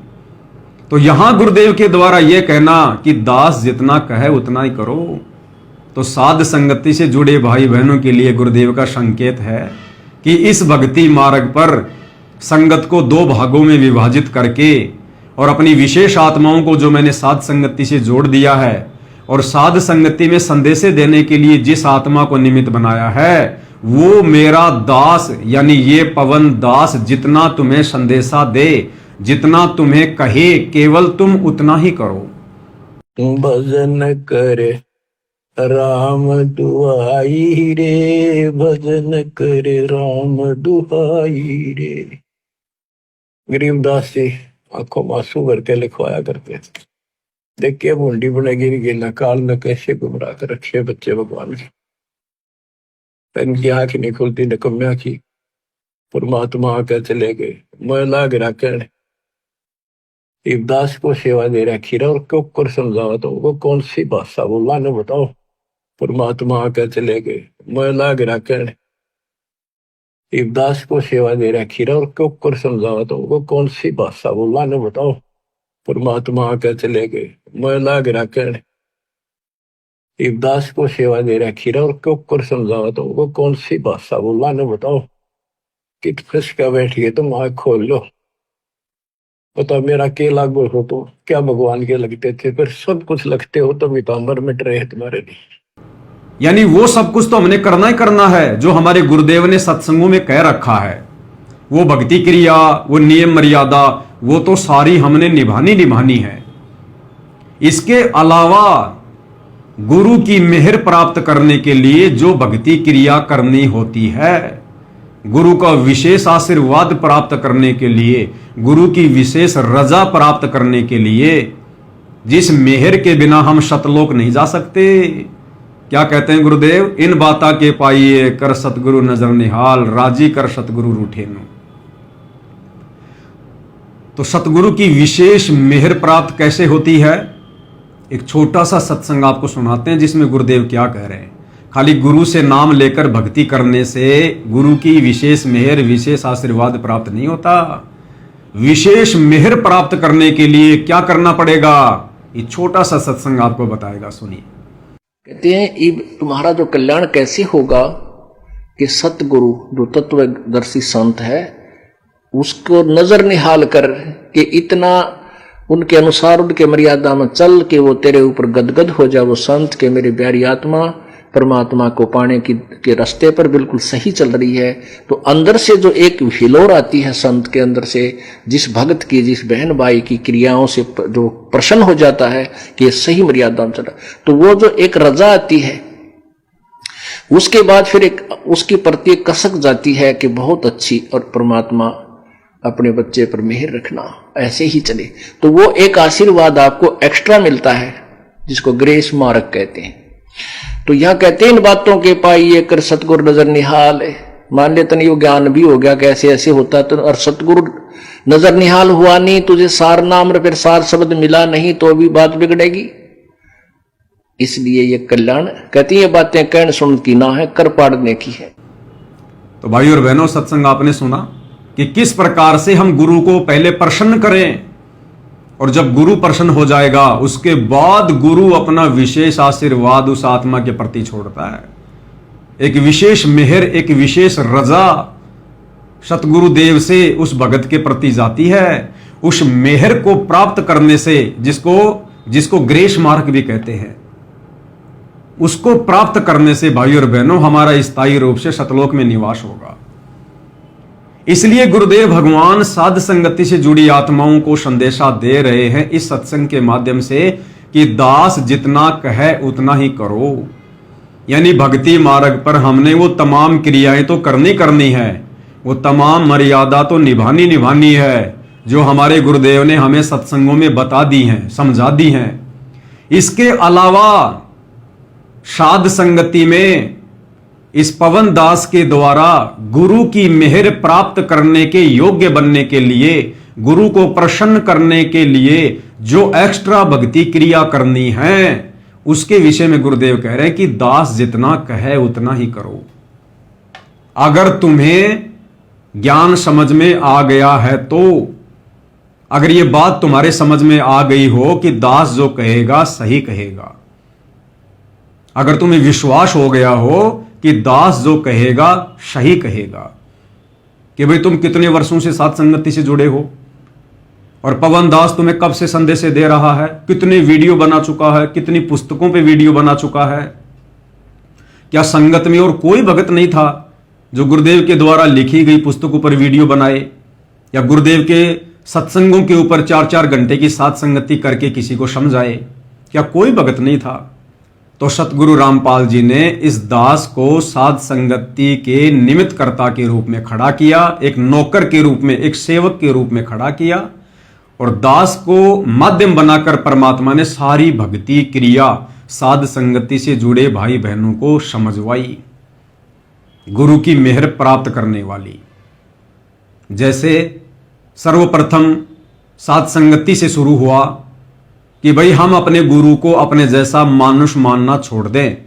तो यहां गुरुदेव के द्वारा यह कहना कि दास जितना कहे उतना ही करो, तो साध संगति से जुड़े भाई बहनों के लिए गुरुदेव का संकेत है कि इस भक्ति मार्ग पर संगत को दो भागों में विभाजित करके और अपनी विशेष आत्माओं को जो मैंने साध संगति से जोड़ दिया है और साध संगति में संदेशे देने के लिए जिस आत्मा को निमित्त बनाया है, वो मेरा दास यानी ये पवन दास जितना तुम्हें संदेशा दे, जितना तुम्हें कहे, केवल तुम उतना ही करो। भजन करे राम दुहाई रे, भजन करे राम दुहाई रे। गरीबदास जी आंखों में आंसू भर के लिखवाया करते, देखिए बूंदी बने गिर गिला काल न कैसे गुमराह कर रखे बच्चे भगवान के। इनकी आंख नहीं खुलती निकम्या की, परमात्मा आकर चले गए मैं लाग राखण। इब्दास को सेवा दे रखी रहा और क्यों कर समझावा तो वो कौन सी भाषा बोला न बताओ। परमात्मा आकर चले गए मैं लाग राखण। इब्दास को सेवा दे रखी रहा और क्यों कर समझावा तो वो कौन सी भाषा बोला न बताओ। परमात्मा आकर चले गए मैं लाग राखण। इब्दास को सेवा दे रखी रहा और क्यों कर समझावा तो वो कौन सी भाषा बोला न बताओ। कित फंसका बैठिए तुम आँख खोल लो, पता मेरा के लागू हो तो क्या भगवान के लगते थे, फिर सब कुछ लगते हो तो मितांबर मिट रहे तुम्हारे लिए। यानी वो सब कुछ तो हमने करना ही करना है जो हमारे गुरुदेव ने सत्संगों में कह रखा है। वो भक्ति क्रिया, वो नियम मर्यादा, वो तो सारी हमने निभानी है। इसके अलावा गुरु की मेहर प्राप्त करने के लिए जो भक्ति क्रिया करनी होती है, गुरु का विशेष आशीर्वाद प्राप्त करने के लिए, गुरु की विशेष रजा प्राप्त करने के लिए, जिस मेहर के बिना हम शतलोक नहीं जा सकते। क्या कहते हैं गुरुदेव? इन बाता के पाइए कर सतगुरु नजर निहाल, राजी कर सतगुरु रूठेनु। तो सतगुरु की विशेष मेहर प्राप्त कैसे होती है? एक छोटा सा सत्संग आपको सुनाते हैं जिसमें गुरुदेव क्या कह रहे हैं। खाली गुरु से नाम लेकर भक्ति करने से गुरु की विशेष मेहर, विशेष आशीर्वाद प्राप्त नहीं होता। विशेष मेहर प्राप्त करने के लिए क्या करना पड़ेगा, ये छोटा सा सत्संग आपको बताएगा, सुनिए। कहते हैं तुम्हारा जो कल्याण कैसे होगा कि सतगुरु जो तत्वदर्शी संत है उसको नजर निहाल कर के इतना उनके अनुसार उनके मर्यादा में चल के वो तेरे ऊपर गदगद हो जाए। वो संत के मेरी प्यारी आत्मा परमात्मा को पाने के रास्ते पर बिल्कुल सही चल रही है। तो अंदर से जो एक हिलोर आती है संत के अंदर से, जिस भक्त की, जिस बहन भाई की क्रियाओं से जो प्रसन्न हो जाता है कि सही मर्यादा में चला, तो वो जो एक रजा आती है उसके बाद फिर एक उसके प्रति एक कसक जाती है कि बहुत अच्छी, और परमात्मा अपने बच्चे पर मेहर रखना, ऐसे ही चले। तो वो एक आशीर्वाद आपको एक्स्ट्रा मिलता है जिसको ग्रेस मार्क कहते हैं। तो यहां कहते हैं इन बातों के पाइए कर सतगुरु नजर निहाल है। मान ले तन ज्ञान भी हो गया कैसे ऐसे होता तो, और सतगुरु नजर निहाल हुआ नहीं, तुझे सार नाम और फिर सार शब्द मिला नहीं तो भी बात बिगड़ेगी। इसलिए ये कल्याण कहती है बातें कहन सुन की ना है, कर पाड़ने की है। तो भाई और बहनों, सत्संग आपने सुना कि किस प्रकार से हम गुरु को पहले प्रसन्न करें, और जब गुरु प्रसन्न हो जाएगा उसके बाद गुरु अपना विशेष आशीर्वाद उस आत्मा के प्रति छोड़ता है। एक विशेष मेहर, एक विशेष रजा सतगुरु देव से उस भगत के प्रति जाती है। उस मेहर को प्राप्त करने से, जिसको ग्रेस मार्क भी कहते हैं, उसको प्राप्त करने से भाई और बहनों हमारा स्थायी रूप से सतलोक में निवास होगा। इसलिए गुरुदेव भगवान साध संगति से जुड़ी आत्माओं को संदेशा दे रहे हैं इस सत्संग के माध्यम से कि दास जितना कहे उतना ही करो। यानी भक्ति मार्ग पर हमने वो तमाम क्रियाएं तो करनी है, वो तमाम मर्यादा तो निभानी है जो हमारे गुरुदेव ने हमें सत्संगों में बता दी हैं, समझा दी हैं। इसके अलावा साध संगति में इस पवन दास के द्वारा गुरु की मेहर प्राप्त करने के योग्य बनने के लिए, गुरु को प्रसन्न करने के लिए जो एक्स्ट्रा भक्ति क्रिया करनी है, उसके विषय में गुरुदेव कह रहे हैं कि दास जितना कहे उतना ही करो। अगर तुम्हें ज्ञान समझ में आ गया है तो, अगर ये बात तुम्हारे समझ में आ गई हो कि दास जो कहेगा सही कहेगा, अगर तुम्हें विश्वास हो गया हो कि दास जो कहेगा सही कहेगा, कि भाई तुम कितने वर्षों से साथ संगति से जुड़े हो और पवन दास तुम्हें कब से संदेश दे रहा है, कितने वीडियो बना चुका है, कितनी पुस्तकों पे वीडियो बना चुका है। क्या संगत में और कोई भगत नहीं था जो गुरुदेव के द्वारा लिखी गई पुस्तकों पर वीडियो बनाए, या गुरुदेव के सत्संगों के ऊपर 4-4 घंटे की साथ संगति करके किसी को समझाए? क्या कोई भगत नहीं था? तो सतगुरु रामपाल जी ने इस दास को साध संगति के निमित्त कर्ता के रूप में खड़ा किया, एक नौकर के रूप में, एक सेवक के रूप में खड़ा किया, और दास को माध्यम बनाकर परमात्मा ने सारी भक्ति क्रिया साध संगति से जुड़े भाई बहनों को समझवाई, गुरु की मेहर प्राप्त करने वाली। जैसे सर्वप्रथम साध संगति से शुरू हुआ कि भाई हम अपने गुरु को अपने जैसा मानुष मानना छोड़ दें।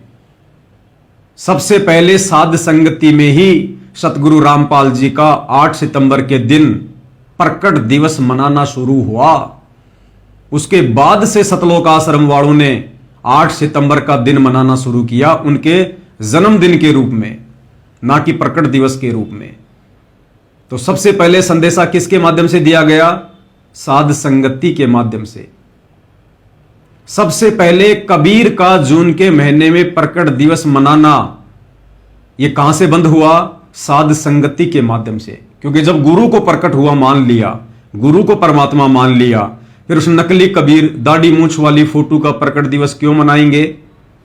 सबसे पहले साध संगति में ही सतगुरु रामपाल जी का 8 सितंबर के दिन प्रकट दिवस मनाना शुरू हुआ। उसके बाद से सतलोक आश्रम वालों ने 8 सितंबर का दिन मनाना शुरू किया, उनके जन्मदिन के रूप में, ना कि प्रकट दिवस के रूप में। तो सबसे पहले संदेशा किसके माध्यम से दिया गया? साध संगति के माध्यम से। सबसे पहले कबीर का जून के महीने में प्रकट दिवस मनाना, यह कहां से बंद हुआ? साध संगति के माध्यम से। क्योंकि जब गुरु को प्रकट हुआ मान लिया, गुरु को परमात्मा मान लिया, फिर उस नकली कबीर दाढ़ी मूंछ वाली फोटो का प्रकट दिवस क्यों मनाएंगे?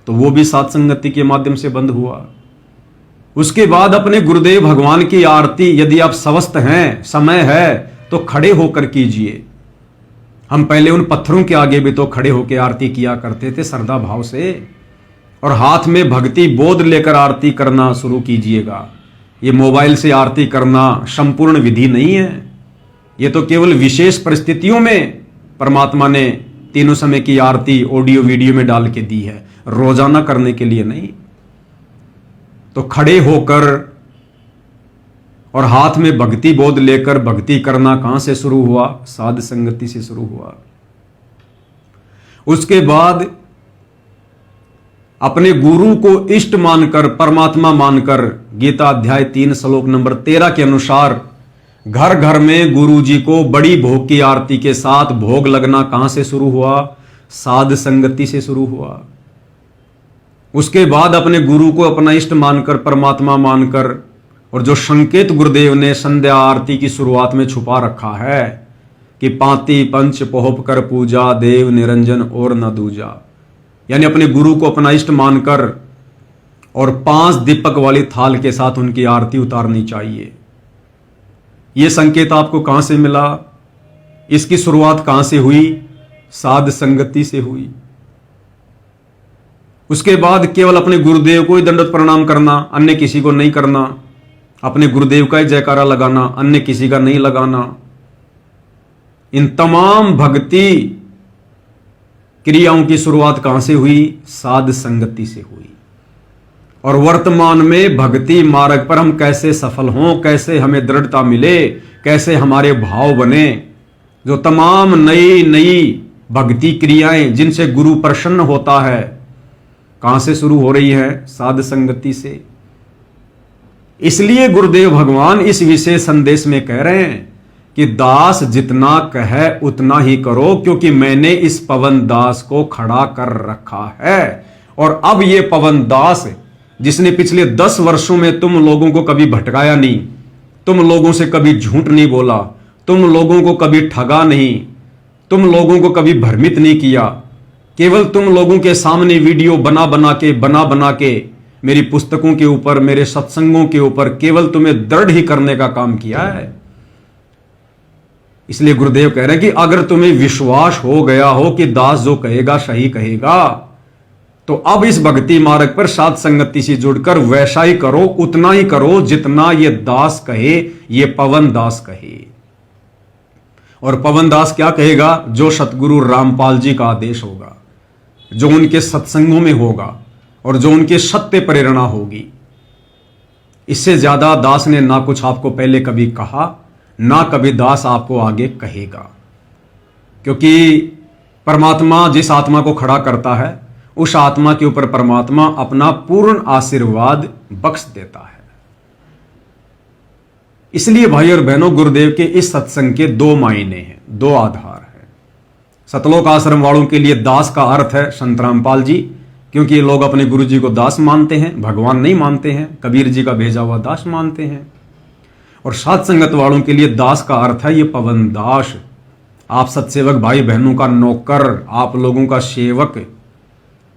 तो वो भी साध संगति के माध्यम से बंद हुआ। उसके बाद अपने गुरुदेव भगवान की आरती, यदि आप स्वस्थ हैं, समय है, तो खड़े होकर कीजिए। हम पहले उन पत्थरों के आगे भी तो खड़े होकर आरती किया करते थे श्रद्धा भाव से, और हाथ में भक्ति बोध लेकर आरती करना शुरू कीजिएगा। ये मोबाइल से आरती करना संपूर्ण विधि नहीं है। ये तो केवल विशेष परिस्थितियों में परमात्मा ने तीनों समय की आरती ऑडियो वीडियो में डाल के दी है, रोजाना करने के लिए नहीं। तो खड़े होकर और हाथ में भक्ति बोध लेकर भक्ति करना कहां से शुरू हुआ? साध संगति से शुरू हुआ। उसके बाद अपने गुरु को इष्ट मानकर, परमात्मा मानकर, गीता अध्याय 3 श्लोक नंबर 13 के अनुसार घर घर में गुरु जी को बड़ी भोग की आरती के साथ भोग लगना कहां से शुरू हुआ? साध संगति से शुरू हुआ। उसके बाद अपने गुरु को अपना इष्ट मानकर, परमात्मा मानकर, और जो संकेत गुरुदेव ने संध्या आरती की शुरुआत में छुपा रखा है कि पांति पंच पोहप कर पूजा, देव निरंजन और न दूजा, यानी अपने गुरु को अपना इष्ट मानकर और 5 दीपक वाली थाल के साथ उनकी आरती उतारनी चाहिए। यह संकेत आपको कहां से मिला? इसकी शुरुआत कहां से हुई? साध संगति से हुई। उसके बाद केवल अपने गुरुदेव को ही दंडवत प्रणाम करना, अन्य किसी को नहीं करना। अपने गुरुदेव का ही जयकारा लगाना, अन्य किसी का नहीं लगाना। इन तमाम भक्ति क्रियाओं की शुरुआत कहां से हुई? साध संगति से हुई। और वर्तमान में भक्ति मार्ग पर हम कैसे सफल हों, कैसे हमें दृढ़ता मिले, कैसे हमारे भाव बने, जो तमाम नई नई भक्ति क्रियाएं जिनसे गुरु प्रसन्न होता है, कहां से शुरू हो रही है? साध संगति से। इसलिए गुरुदेव भगवान इस विशेष संदेश में कह रहे हैं कि दास जितना कहे उतना ही करो, क्योंकि मैंने इस पवन दास को खड़ा कर रखा है। और अब ये पवन दास जिसने पिछले 10 वर्षों में तुम लोगों को कभी भटकाया नहीं, तुम लोगों से कभी झूठ नहीं बोला, तुम लोगों को कभी ठगा नहीं, तुम लोगों को कभी भ्रमित नहीं किया, केवल तुम लोगों के सामने वीडियो बना बना के मेरी पुस्तकों के ऊपर, मेरे सत्संगों के ऊपर केवल तुम्हें दृढ़ ही करने का काम किया है। इसलिए गुरुदेव कह रहे हैं कि अगर तुम्हें विश्वास हो गया हो कि दास जो कहेगा सही कहेगा, तो अब इस भक्ति मार्ग पर साध संगति से जुड़कर वैसा ही करो, उतना ही करो जितना ये दास कहे, ये पवन दास कहे। और पवन दास क्या कहेगा? जो सतगुरु रामपाल जी का आदेश होगा, जो उनके सत्संगों में होगा और जो उनके सत्य प्रेरणा होगी। इससे ज्यादा दास ने ना कुछ आपको पहले कभी कहा, ना कभी दास आपको आगे कहेगा। क्योंकि परमात्मा जिस आत्मा को खड़ा करता है, उस आत्मा के ऊपर परमात्मा अपना पूर्ण आशीर्वाद बख्श देता है। इसलिए भाई और बहनों, गुरुदेव के इस सत्संग के 2 मायने हैं, 2 आधार हैं। सतलोक आश्रम वालों के लिए दास का अर्थ है संत रामपाल जी, क्योंकि ये लोग अपने गुरु जी को दास मानते हैं, भगवान नहीं मानते हैं, कबीर जी का भेजा हुआ दास मानते हैं। और साध संगत वालों के लिए दास का अर्थ है ये पवन दास, आप सत्सेवक भाई बहनों का नौकर, आप लोगों का सेवक,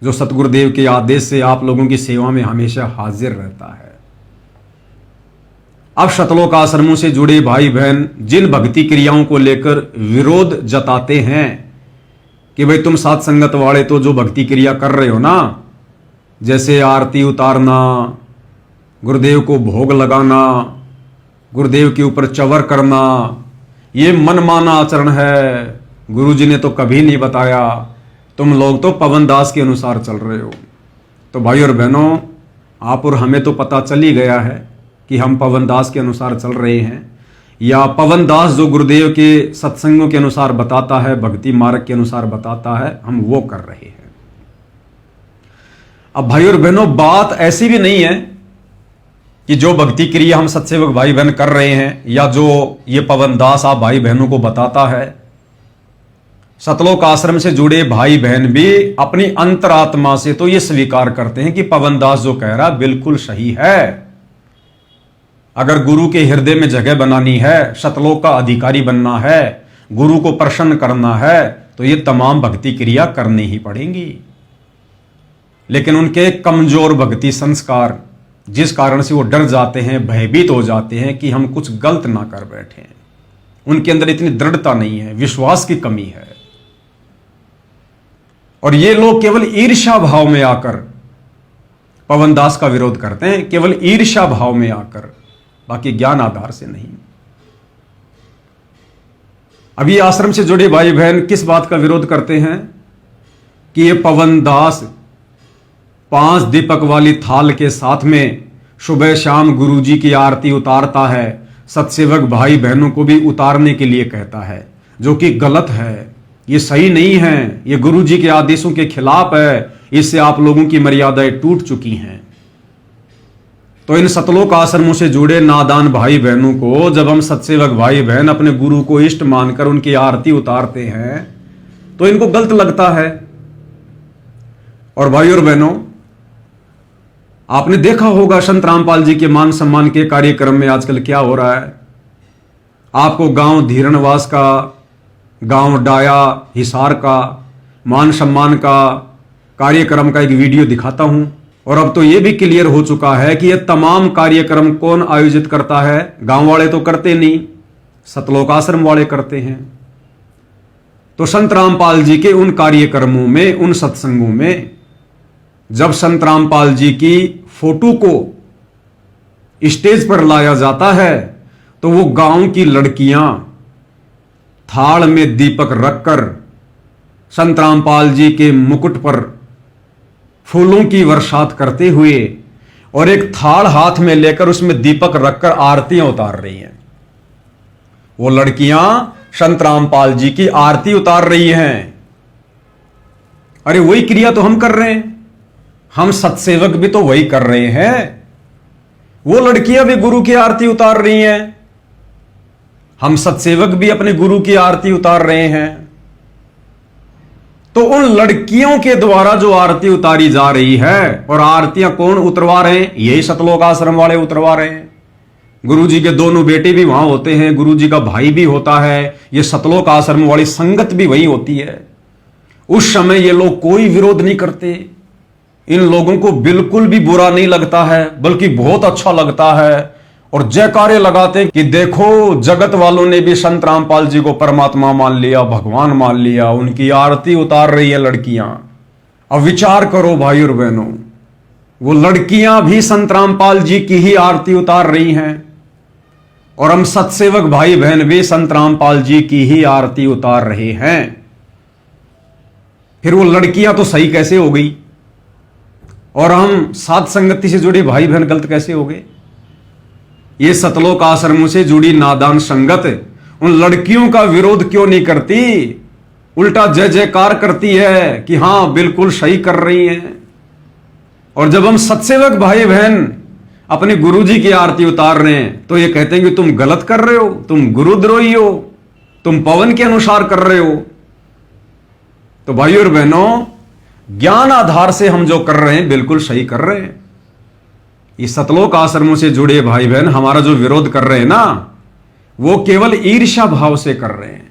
जो सतगुरुदेव के आदेश से आप लोगों की सेवा में हमेशा हाजिर रहता है। अब सतलोक आश्रमों से जुड़े भाई बहन जिन भक्ति क्रियाओं को लेकर विरोध जताते हैं कि भाई तुम साध संगत वाले तो जो भक्ति क्रिया कर रहे हो ना, जैसे आरती उतारना, गुरुदेव को भोग लगाना, गुरुदेव के ऊपर चवर करना, ये मनमाना आचरण है, गुरुजी ने तो कभी नहीं बताया, तुम लोग तो पवन दास के अनुसार चल रहे हो। तो भाई और बहनों, आप और हमें तो पता चल ही गया है कि हम पवन दास के अनुसार चल रहे हैं, या पवन दास जो गुरुदेव के सत्संगों के अनुसार बताता है, भक्ति मार्ग के अनुसार बताता है, हम वो कर रहे हैं। अब भाई और बहनों, बात ऐसी भी नहीं है कि जो भक्ति क्रिया हम सत्सेवक भाई बहन कर रहे हैं, या जो ये पवन दास आप भाई बहनों को बताता है, सतलोक आश्रम से जुड़े भाई बहन भी अपनी अंतरात्मा से तो ये स्वीकार करते हैं कि पवन दास जो कह रहा बिल्कुल सही है। अगर गुरु के हृदय में जगह बनानी है, सतलोक का अधिकारी बनना है, गुरु को प्रसन्न करना है, तो ये तमाम भक्ति क्रिया करनी ही पड़ेंगी। लेकिन उनके कमजोर भक्ति संस्कार, जिस कारण से वो डर जाते हैं, भयभीत हो जाते हैं कि हम कुछ गलत ना कर बैठे, उनके अंदर इतनी दृढ़ता नहीं है, विश्वास की कमी है। और ये लोग केवल ईर्ष्या भाव में आकर पवन दास का विरोध करते हैं, केवल ईर्ष्या भाव में आकर, बाकी ज्ञान आधार से नहीं। अभी आश्रम से जुड़े भाई बहन किस बात का विरोध करते हैं कि ये पवन दास 5 दीपक वाली थाल के साथ में सुबह शाम गुरुजी की आरती उतारता है, सत्सेवक भाई बहनों को भी उतारने के लिए कहता है, जो कि गलत है, ये सही नहीं है, ये गुरुजी के आदेशों के खिलाफ है, इससे आप लोगों की मर्यादाएं टूट चुकी हैं। तो इन सतलोक आश्रमों से जुड़े नादान भाई बहनों को जब हम सत्सेवक भाई बहन अपने गुरु को इष्ट मानकर उनकी आरती उतारते हैं तो इनको गलत लगता है। और भाई और बहनों, आपने देखा होगा संत रामपाल जी के मान सम्मान के कार्यक्रम में आजकल क्या हो रहा है। आपको गांव धीरणवास का, गांव डाया हिसार का मान सम्मान का कार्यक्रम का एक वीडियो दिखाता हूं। और अब तो यह भी क्लियर हो चुका है कि यह तमाम कार्यक्रम कौन आयोजित करता है। गांव वाले तो करते नहीं, सतलोक आश्रम वाले करते हैं। तो संत रामपाल जी के उन कार्यक्रमों में, उन सत्संगों में जब संत रामपाल जी की फोटो को स्टेज पर लाया जाता है तो वो गांव की लड़कियां थाल में दीपक रखकर संत रामपाल जी के मुकुट पर फूलों की वर्षात करते हुए और एक थाल हाथ में लेकर उसमें दीपक रखकर आरतियां उतार रही हैं। वो लड़कियां संत रामपाल जी की आरती उतार रही हैं। अरे वही क्रिया तो हम कर रहे हैं, हम सत्सेवक भी तो वही कर रहे हैं। वो लड़कियां भी गुरु की आरती उतार रही हैं, हम सत्सेवक भी अपने गुरु की आरती उतार रहे हैं। तो उन लड़कियों के द्वारा जो आरती उतारी जा रही है, और आरतियां कौन उतरवा रहे हैं? यही सतलोक आश्रम वाले उतरवा रहे हैं। गुरु जी के दोनों बेटे भी वहां होते हैं, गुरु जी का भाई भी होता है, ये सतलोक आश्रम वाली संगत भी वही होती है। उस समय ये लोग कोई विरोध नहीं करते, इन लोगों को बिल्कुल भी बुरा नहीं लगता है, बल्कि बहुत अच्छा लगता है और जयकारे लगाते कि देखो जगत वालों ने भी संत रामपाल जी को परमात्मा मान लिया, भगवान मान लिया, उनकी आरती उतार रही है लड़कियां। अब विचार करो भाई और बहनों, वो लड़कियां भी संत रामपाल जी की ही आरती उतार रही हैं और हम सत्सेवक भाई बहन भी संत रामपाल जी की ही आरती उतार रहे हैं। फिर वो लड़कियां तो सही कैसे हो गई और हम साध संगति से जुड़े भाई बहन गलत कैसे हो गए? ये सतलोक आश्रमों से जुड़ी नादान संगत उन लड़कियों का विरोध क्यों नहीं करती, उल्टा जय जयकार करती है कि हां बिल्कुल सही कर रही हैं। और जब हम सत्सेवक भाई बहन अपने गुरुजी की आरती उतार रहे हैं तो ये कहते हैं कि तुम गलत कर रहे हो, तुम गुरुद्रोही हो, तुम पवन के अनुसार कर रहे हो। तो भाई और बहनों, ज्ञान आधार से हम जो कर रहे हैं बिल्कुल सही कर रहे हैं। ये सतलोक आश्रमों से जुड़े भाई बहन हमारा जो विरोध कर रहे हैं ना, वो केवल ईर्ष्या भाव से कर रहे हैं,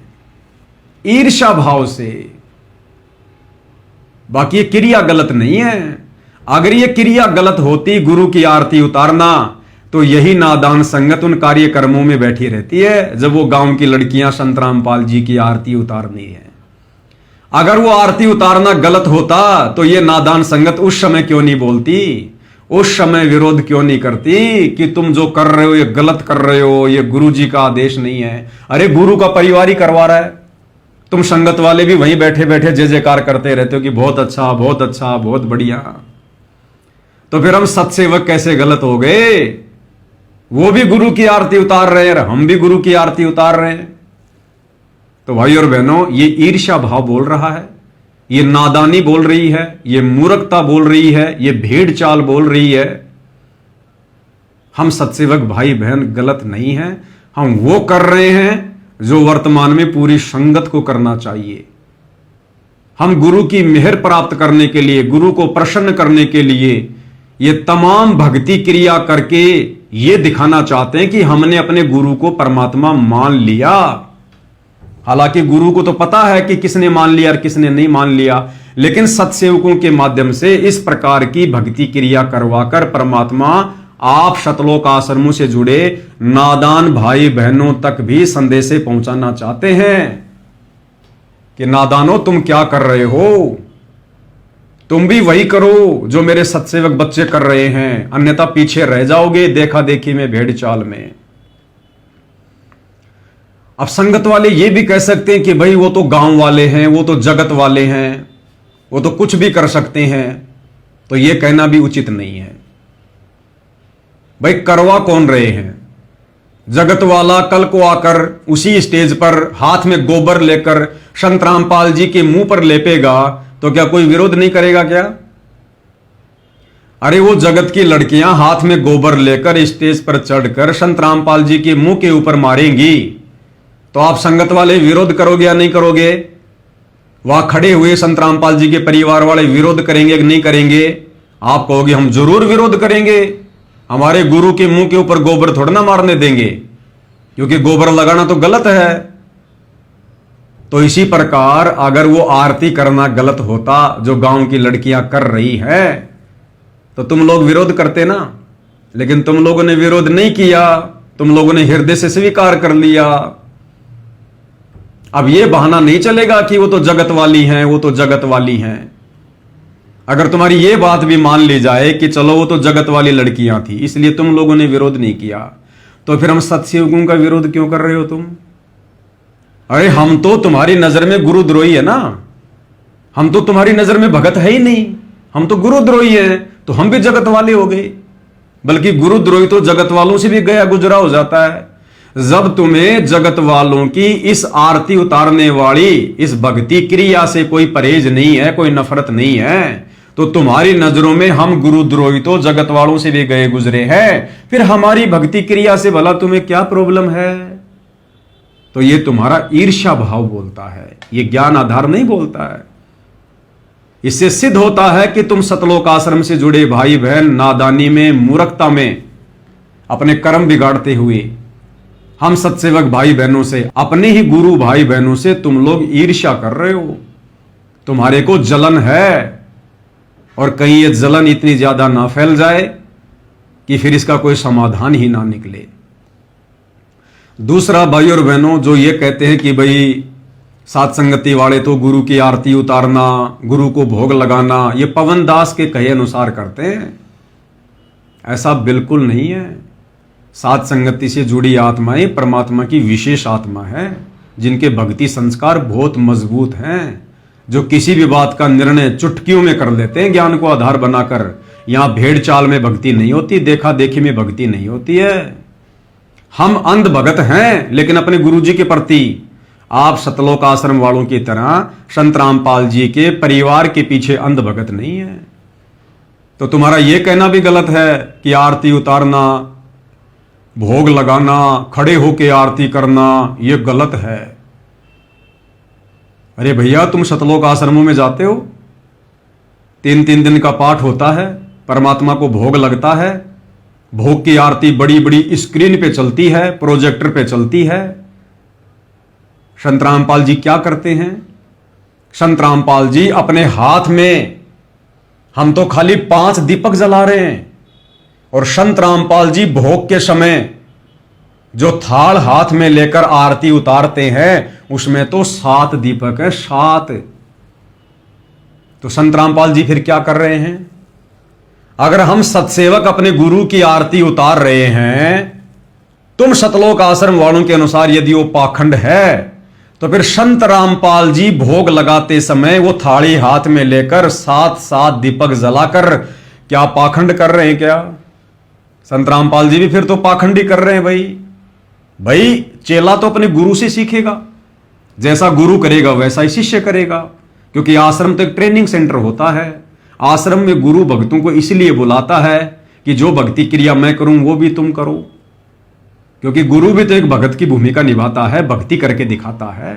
ईर्ष्या भाव से। बाकी ये क्रिया गलत नहीं है। अगर ये क्रिया गलत होती, गुरु की आरती उतारना, तो यही नादान संगत उन कार्यक्रमों में बैठी रहती है जब वो गांव की लड़कियां संत रामपाल जी की आरती उतारनी है। अगर वो आरती उतारना गलत होता तो ये नादान संगत उस समय क्यों नहीं बोलती, उस समय विरोध क्यों नहीं करती कि तुम जो कर रहे हो ये गलत कर रहे हो, ये गुरु जी का आदेश नहीं है। अरे गुरु का परिवार ही करवा रहा है, तुम संगत वाले भी वहीं बैठे बैठे जय जयकार करते रहते हो कि बहुत अच्छा, बहुत अच्छा, बहुत बढ़िया। तो फिर हम सत्सेवक कैसे गलत हो गए? वो भी गुरु की आरती उतार रहे हैं, हम भी गुरु की आरती उतार रहे हैं। तो भाई और बहनों, ये ईर्ष्या भाव बोल रहा है, ये नादानी बोल रही है, ये मूर्खता बोल रही है, ये भेड़ चाल बोल रही है। हम सत्सेवक भाई बहन गलत नहीं हैं, हम वो कर रहे हैं जो वर्तमान में पूरी संगत को करना चाहिए। हम गुरु की मेहर प्राप्त करने के लिए, गुरु को प्रसन्न करने के लिए ये तमाम भक्ति क्रिया करके ये दिखाना चाहते हैं कि हमने अपने गुरु को परमात्मा मान लिया। हालांकि गुरु को तो पता है कि किसने मान लिया और किसने नहीं मान लिया, लेकिन सत्सेवकों के माध्यम से इस प्रकार की भक्ति क्रिया करवाकर परमात्मा आप सतलोक आश्रमों से जुड़े नादान भाई बहनों तक भी संदेशे पहुंचाना चाहते हैं कि नादानो, तुम क्या कर रहे हो? तुम भी वही करो जो मेरे सत्सेवक बच्चे कर रहे हैं, अन्यथा पीछे रह जाओगे देखा देखी में, भेड़ चाल में। अब संगत वाले ये भी कह सकते हैं कि भाई वो तो गांव वाले हैं, वो तो जगत वाले हैं, वो तो कुछ भी कर सकते हैं। तो ये कहना भी उचित नहीं है। भाई करवा कौन रहे हैं? जगत वाला कल को आकर उसी स्टेज पर हाथ में गोबर लेकर संत रामपाल जी के मुंह पर लेपेगा तो क्या कोई विरोध नहीं करेगा क्या? अरे वो जगत की लड़कियां हाथ में गोबर लेकर स्टेज पर चढ़कर संत रामपाल जी के मुंह के ऊपर मारेंगी तो आप संगत वाले विरोध करोगे या नहीं करोगे? वहां खड़े हुए संत रामपाल जी के परिवार वाले विरोध करेंगे कि नहीं करेंगे? आप कहोगे हम जरूर विरोध करेंगे, हमारे गुरु के मुंह के ऊपर गोबर थोड़ा ना मारने देंगे, क्योंकि गोबर लगाना तो गलत है। तो इसी प्रकार अगर वो आरती करना गलत होता जो गांव की लड़कियां कर रही है तो तुम लोग विरोध करते ना, लेकिन तुम लोगों ने विरोध नहीं किया, तुम लोगों ने हृदय से स्वीकार कर लिया। अब ये बहाना नहीं चलेगा कि वो तो जगत वाली हैं, वो तो जगत वाली हैं। अगर तुम्हारी ये बात भी मान ली जाए कि चलो वो तो जगत वाली लड़कियां थी इसलिए तुम लोगों ने विरोध नहीं किया, तो फिर हम सत्सेवकों का विरोध क्यों कर रहे हो तुम? अरे हम तो तुम्हारी नजर में गुरुद्रोही है ना, हम तो तुम्हारी नजर में भगत है ही नहीं, हम तो गुरुद्रोही है, तो हम भी जगत वाले हो गए। बल्कि गुरुद्रोही तो जगत वालों से भी गया गुजरा हो जाता है। जब तुम्हें जगत वालों की इस आरती उतारने वाली इस भक्ति क्रिया से कोई परहेज नहीं है, कोई नफरत नहीं है, तो तुम्हारी नजरों में हम गुरुद्रोही तो जगत वालों से भी गए गुजरे हैं, फिर हमारी भक्ति क्रिया से भला तुम्हें क्या प्रॉब्लम है? तो ये तुम्हारा ईर्ष्या भाव बोलता है, ये ज्ञान आधार नहीं बोलता है। इससे सिद्ध होता है कि तुम सतलोक आश्रम से जुड़े भाई बहन नादानी में, मूर्खता में अपने कर्म बिगाड़ते हुए हम सत्सेवक भाई बहनों से, अपने ही गुरु भाई बहनों से तुम लोग ईर्ष्या कर रहे हो, तुम्हारे को जलन है। और कहीं ये जलन इतनी ज्यादा ना फैल जाए कि फिर इसका कोई समाधान ही ना निकले। दूसरा, भाई और बहनों, जो ये कहते हैं कि भाई सात संगति वाले तो गुरु की आरती उतारना, गुरु को भोग लगाना, ये पवन दास के कहे अनुसार करते हैं, ऐसा बिल्कुल नहीं है। सात संगति से जुड़ी आत्माएं परमात्मा की विशेष आत्मा है, जिनके भक्ति संस्कार बहुत मजबूत हैं, जो किसी भी बात का निर्णय चुटकियों में कर लेते हैं ज्ञान को आधार बनाकर। यहां भेड़ चाल में भक्ति नहीं होती, देखा देखी में भक्ति नहीं होती है। हम अंध भगत हैं, लेकिन अपने गुरु जी के प्रति आप सतलोक आश्रम वालों की तरह संत रामपाल जी के परिवार के पीछे अंध भगत नहीं है। तो तुम्हारा यह कहना भी गलत है कि आरती उतारना, भोग लगाना, खड़े होके आरती करना, यह गलत है। अरे भैया, तुम सतलोक आश्रमों में जाते हो, 3-3 दिन का पाठ होता है, परमात्मा को भोग लगता है, भोग की आरती बड़ी बड़ी स्क्रीन पे चलती है, प्रोजेक्टर पे चलती है। संत रामपाल जी क्या करते हैं? संत रामपाल जी अपने हाथ में, हम तो खाली 5 दीपक जला रहे हैं, और संत रामपाल जी भोग के समय जो थाल हाथ में लेकर आरती उतारते हैं उसमें तो 7 दीपक है, 7। तो संत रामपाल जी फिर क्या कर रहे हैं? अगर हम सत्सेवक अपने गुरु की आरती उतार रहे हैं, तुम सतलोक आश्रम वालों के अनुसार यदि वो पाखंड है, तो फिर संत रामपाल जी भोग लगाते समय वो थाली हाथ में लेकर 7-7 दीपक जलाकर क्या पाखंड कर रहे हैं क्या? संत रामपाल जी भी फिर तो पाखंडी कर रहे हैं। भाई चेला तो अपने गुरु से सीखेगा, जैसा गुरु करेगा वैसा ही शिष्य करेगा, क्योंकि आश्रम तो एक ट्रेनिंग सेंटर होता है। आश्रम में गुरु भक्तों को इसलिए बुलाता है कि जो भक्ति क्रिया मैं करूं वो भी तुम करो, क्योंकि गुरु भी तो एक भगत की भूमिका निभाता है, भक्ति करके दिखाता है।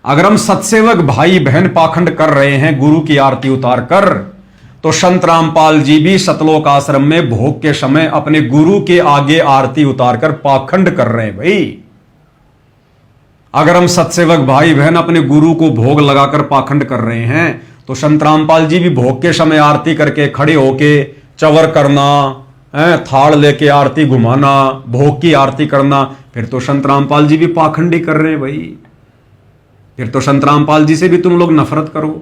अगर हम सत्सेवक भाई बहन पाखंड कर रहे हैं गुरु की आरती उतार कर, तो संत रामपाल जी भी सतलोक आश्रम में भोग के समय अपने गुरु के आगे आरती उतारकर पाखंड कर रहे हैं। भाई अगर हम सत्सेवक भाई बहन अपने गुरु को भोग लगाकर पाखंड कर रहे हैं, तो संत रामपाल जी भी भोग के समय आरती करके खड़े होके चवर करना, थाल लेके आरती घुमाना, भोग की आरती करना, फिर तो संत रामपाल जी भी पाखंडी कर रहे हैं। भाई फिर तो संत रामपाल जी से भी तुम लोग नफरत करो,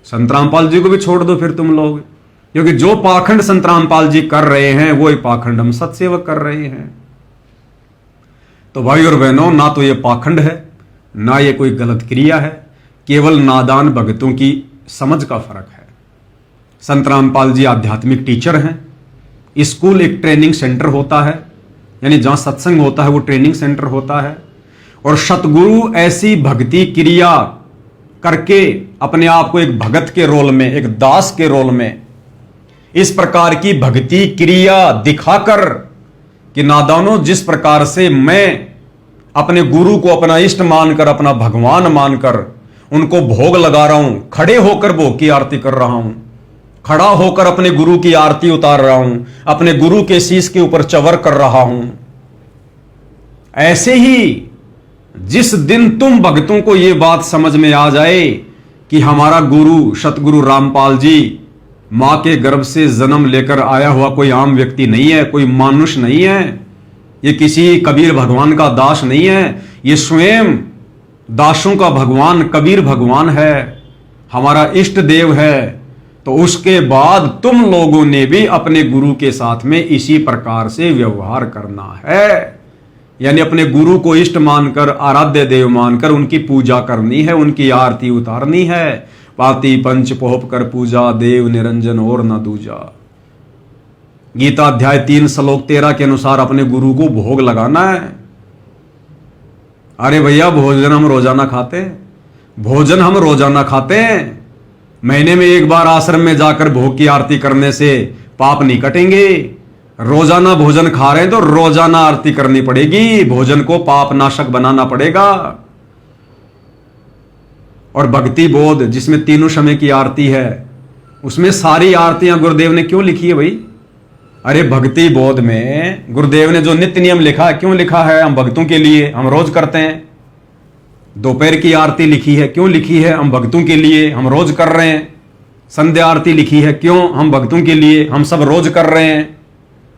संत रामपाल जी को भी छोड़ दो फिर तुम लोग, क्योंकि जो पाखंड संत रामपाल जी कर रहे हैं वो ही पाखंड हम सत्सेवक कर रहे हैं। तो भाई और बहनों, ना तो ये पाखंड है, ना ये कोई गलत क्रिया है, केवल नादान भगतों की समझ का फर्क है। संत रामपाल जी आध्यात्मिक टीचर हैं। स्कूल एक ट्रेनिंग सेंटर होता है, यानी जहां सत्संग होता है वो ट्रेनिंग सेंटर होता है, और सतगुरु ऐसी भक्ति क्रिया करके अपने आप को एक भगत के रोल में, एक दास के रोल में, इस प्रकार की भक्ति क्रिया दिखाकर कि नादानों, जिस प्रकार से मैं अपने गुरु को अपना इष्ट मानकर, अपना भगवान मानकर उनको भोग लगा रहा हूं, खड़े होकर भोग की आरती कर रहा हूं, खड़ा होकर अपने गुरु की आरती उतार रहा हूं, अपने गुरु के शीश के ऊपर चवर कर रहा हूं, ऐसे ही जिस दिन तुम भक्तों को यह बात समझ में आ जाए कि हमारा गुरु सतगुरु रामपाल जी मां के गर्भ से जन्म लेकर आया हुआ कोई आम व्यक्ति नहीं है, कोई मानुष नहीं है, ये किसी कबीर भगवान का दास नहीं है, ये स्वयं दासों का भगवान कबीर भगवान है, हमारा इष्ट देव है, तो उसके बाद तुम लोगों ने भी अपने गुरु के साथ में इसी प्रकार से व्यवहार करना है। यानी अपने गुरु को इष्ट मानकर, आराध्य देव मानकर उनकी पूजा करनी है, उनकी आरती उतारनी है। पाती पंच पोहप कर पूजा, देव निरंजन और न दूजा। गीता अध्याय 3 श्लोक 13 के अनुसार अपने गुरु को भोग लगाना है। अरे भैया, भोजन हम रोजाना खाते हैं, भोजन हम रोजाना खाते हैं। महीने में एक बार आश्रम में जाकर भोग की आरती करने से पाप नहीं कटेंगे। रोजाना भोजन खा रहे हैं तो रोजाना आरती करनी पड़ेगी, भोजन को पाप नाशक बनाना पड़ेगा। और भक्ति बोध जिसमें तीनों समय की आरती है, उसमें सारी आरतियां गुरुदेव ने क्यों लिखी है भाई? अरे भक्ति बोध में गुरुदेव ने जो नित्य नियम लिखा है, क्यों लिखा है? हम भक्तों के लिए, हम रोज करते हैं। दोपहर की आरती लिखी है, क्यों लिखी है? हम भक्तों के लिए, हम रोज कर रहे हैं। संध्या आरती लिखी है, क्यों? हम भक्तों के लिए, हम सब रोज कर रहे हैं।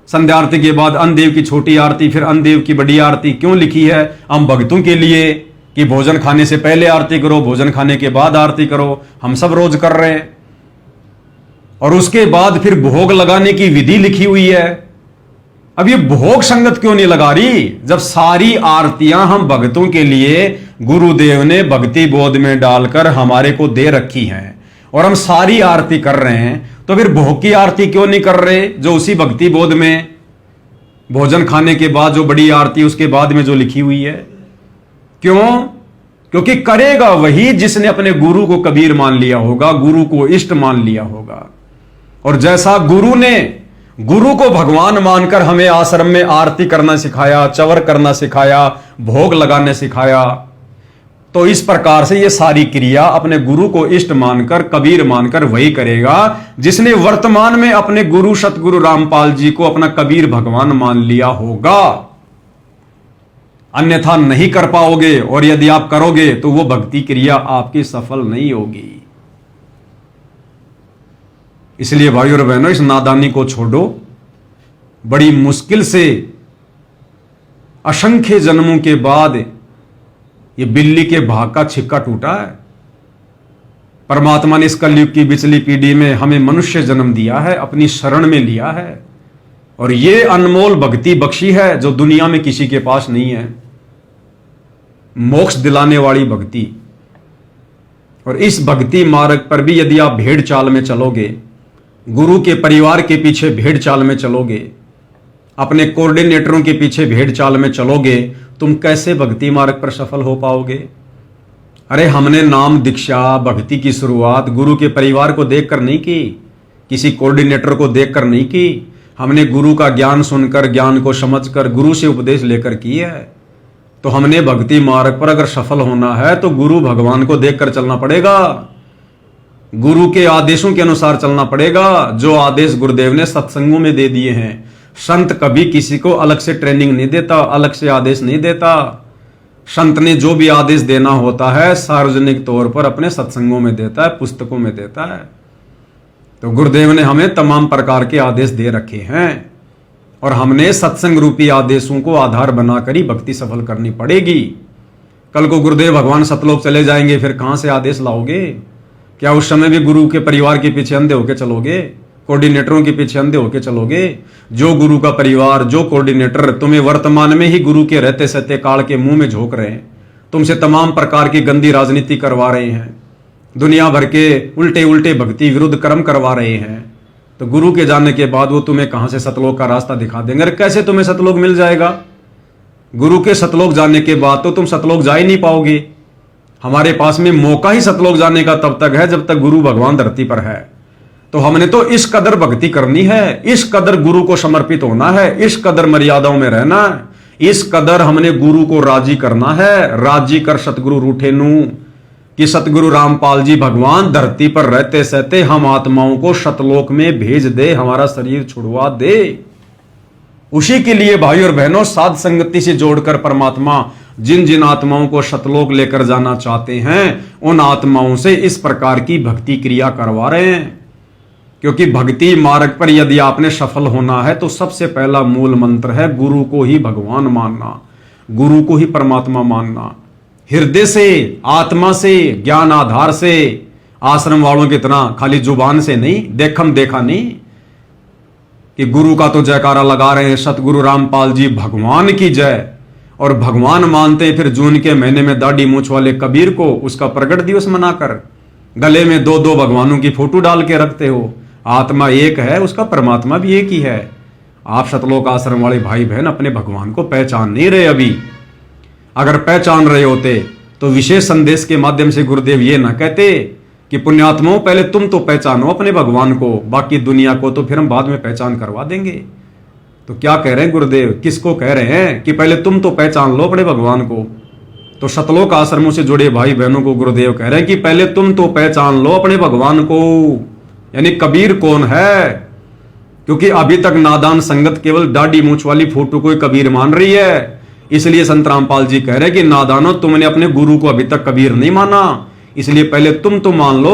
संध्या आरती के बाद अन्नदेव की छोटी आरती, फिर अन्नदेव की बड़ी आरती क्यों लिखी है? हम भक्तों के लिए, कि भोजन खाने से पहले आरती करो, भोजन खाने के बाद आरती करो। हम सब रोज कर रहे हैं। और उसके बाद फिर भोग लगाने की विधि लिखी हुई है। अब ये भोग संगत क्यों नहीं लगा रही, जब सारी आरतियां हम भक्तों के लिए गुरुदेव ने भक्ति बोध में डालकर हमारे को दे रखी हैं और हम सारी आरती कर रहे हैं, तो फिर भोग की आरती क्यों नहीं कर रहे, जो उसी भक्ति बोध में भोजन खाने के बाद जो बड़ी आरती उसके बाद में जो लिखी हुई है? क्यों? क्योंकि करेगा वही जिसने अपने गुरु को कबीर मान लिया होगा, गुरु को इष्ट मान लिया होगा। और जैसा गुरु ने गुरु को भगवान मानकर हमें आश्रम में आरती करना सिखाया, चवर करना सिखाया, भोग लगाने सिखाया, तो इस प्रकार से ये सारी क्रिया अपने गुरु को इष्ट मानकर, कबीर मानकर वही करेगा जिसने वर्तमान में अपने गुरु सतगुरु रामपाल जी को अपना कबीर भगवान मान लिया होगा। अन्यथा नहीं कर पाओगे, और यदि आप करोगे तो वो भक्ति क्रिया आपकी सफल नहीं होगी। इसलिए भाइयों और बहनों, इस नादानी को छोड़ो। बड़ी मुश्किल से असंख्य जन्मों के बाद ये बिल्ली के भाग का छिक्का टूटा है। परमात्मा ने इस कलयुग की बिचली पीढ़ी में हमें मनुष्य जन्म दिया है, अपनी शरण में लिया है, और ये अनमोल भक्ति बख्शी है जो दुनिया में किसी के पास नहीं है। मोक्ष दिलाने वाली भक्ति। और इस भक्ति मार्ग पर भी यदि आप भेड़ चाल में चलोगे, गुरु के परिवार के पीछे भेड़ चाल में चलोगे, अपने कोऑर्डिनेटरों के पीछे भेड़ चाल में चलोगे, तुम कैसे भक्ति मार्ग पर सफल हो पाओगे? अरे हमने नाम दीक्षा भक्ति की शुरुआत गुरु के परिवार को देखकर नहीं की, किसी कोऑर्डिनेटर को देखकर नहीं की। हमने गुरु का ज्ञान सुनकर, ज्ञान को समझकर, गुरु से उपदेश लेकर की है। तो हमने भक्ति मार्ग पर अगर सफल होना है तो गुरु भगवान को देखकर चलना पड़ेगा, गुरु के आदेशों के अनुसार चलना पड़ेगा, जो आदेश गुरुदेव ने सत्संगों में दे दिए हैं। संत कभी किसी को अलग से ट्रेनिंग नहीं देता, अलग से आदेश नहीं देता। संत ने जो भी आदेश देना होता है सार्वजनिक तौर पर अपने सत्संगों में देता है, पुस्तकों में देता है। तो गुरुदेव ने हमें तमाम प्रकार के आदेश दे रखे हैं और हमने सत्संग रूपी आदेशों को आधार बनाकर ही भक्ति सफल करनी पड़ेगी। कल को गुरुदेव भगवान सतलोक चले जाएंगे, फिर कहां से आदेश लाओगे? क्या उस समय भी गुरु के परिवार के पीछे अंधे होके चलोगे, कोऑर्डिनेटरों के पीछे अंधे होके चलोगे? जो गुरु का परिवार, जो कोऑर्डिनेटर तुम्हें वर्तमान में ही गुरु के रहते सहते काल के मुंह में झोंक रहे हैं, तुमसे तमाम प्रकार की गंदी राजनीति करवा रहे हैं, दुनिया भर के उल्टे उल्टे भक्ति विरुद्ध कर्म करवा रहे हैं, तो गुरु के जाने के बाद वो तुम्हें कहां से सतलोक का रास्ता दिखा देंगे? अरे कैसे तुम्हें सतलोक मिल जाएगा? गुरु के सतलोक जाने के बाद तो तुम सतलोक जा ही नहीं पाओगे। हमारे पास में मौका ही सतलोक जाने का तब तक है जब तक गुरु भगवान धरती पर है। तो हमने तो इस कदर भक्ति करनी है, इस कदर गुरु को समर्पित होना है, इस कदर मर्यादाओं में रहना है, इस कदर हमने गुरु को राजी करना है। राजी कर सतगुरु रूठे नू, कि सतगुरु रामपाल जी भगवान धरती पर रहते सहते हम आत्माओं को सतलोक में भेज दे, हमारा शरीर छुड़वा दे। उसी के लिए भाई और बहनों, साध संगति से जोड़कर परमात्मा जिन जिन आत्माओं को सतलोक लेकर जाना चाहते हैं, उन आत्माओं से इस प्रकार की भक्ति क्रिया करवा रहे हैं। क्योंकि भक्ति मार्ग पर यदि आपने सफल होना है तो सबसे पहला मूल मंत्र है गुरु को ही भगवान मानना, गुरु को ही परमात्मा मानना। हृदय से, आत्मा से, ज्ञान आधार से आश्रम वालों की तरह खाली जुबान से नहीं, देखम देखा नहीं कि गुरु का तो जयकारा लगा रहे हैं, सतगुरु रामपाल जी भगवान की जय, और भगवान मानते हैं फिर जून के महीने में दाढ़ी मूछ वाले कबीर को उसका प्रगट दिवस मनाकर गले में दो दो भगवानों की फोटो डाल के रखते हो। आत्मा एक है, उसका परमात्मा भी एक ही है। आप सतलोक आश्रम वाले भाई बहन अपने भगवान को पहचान नहीं रहे अभी। अगर पहचान रहे होते तो विशेष संदेश के माध्यम से गुरुदेव ये ना कहते कि पुण्यात्माओं पहले तुम तो पहचानो अपने भगवान को, बाकी दुनिया को तो फिर हम बाद में पहचान करवा देंगे। तो क्या कह रहे हैं गुरुदेव, किसको कह रहे हैं कि पहले तुम तो पहचान लो अपने भगवान को? तो सतलोक आश्रमों से जुड़े भाई बहनों को गुरुदेव कह रहे हैं कि पहले तुम तो पहचान लो अपने भगवान को, यानी कबीर कौन है। क्योंकि अभी तक नादान संगत केवल दाढ़ी मूछ वाली फोटो को कबीर मान रही है। इसलिए संत रामपाल जी कह रहे हैं कि नादानो, तुमने अपने गुरु को अभी तक कबीर नहीं माना, इसलिए पहले तुम तो मान लो,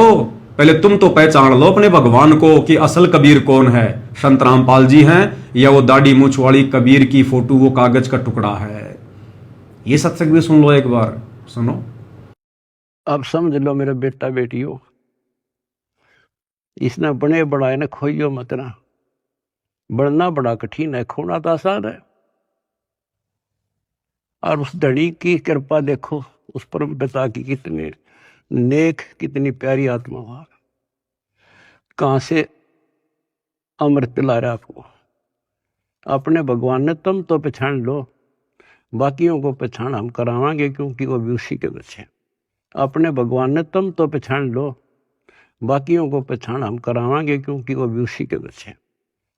पहले तुम तो पहचान लो अपने भगवान को कि असल कबीर कौन है, संत रामपाल जी हैं या वो दाढ़ी मूछ वाली कबीर की फोटो वो कागज का टुकड़ा है। ये सत्संग भी सुन लो, एक बार सुनो। अब समझ लो मेरे बेटा बेटियों, इसने बने बढ़ाए ने खोइयो मत ना। बढ़ना बड़ा कठिन है, खोना तो आसान है। और उस धड़ी की कृपा देखो, उस परम पिता की कितने नेक, कितनी प्यारी आत्मा हुआ, कहां से अमृत पिला रहा आपको। अपने भगवान ने तुम तो पहचान लो, बाकियों को पहचान हम करावांगे क्योंकि वो भी उसी के बच्चे। अपने भगवान ने तुम तो पहचान लो, बाकियों को पहचान हम करावांगे क्योंकि वो भी उसी के बच्चे।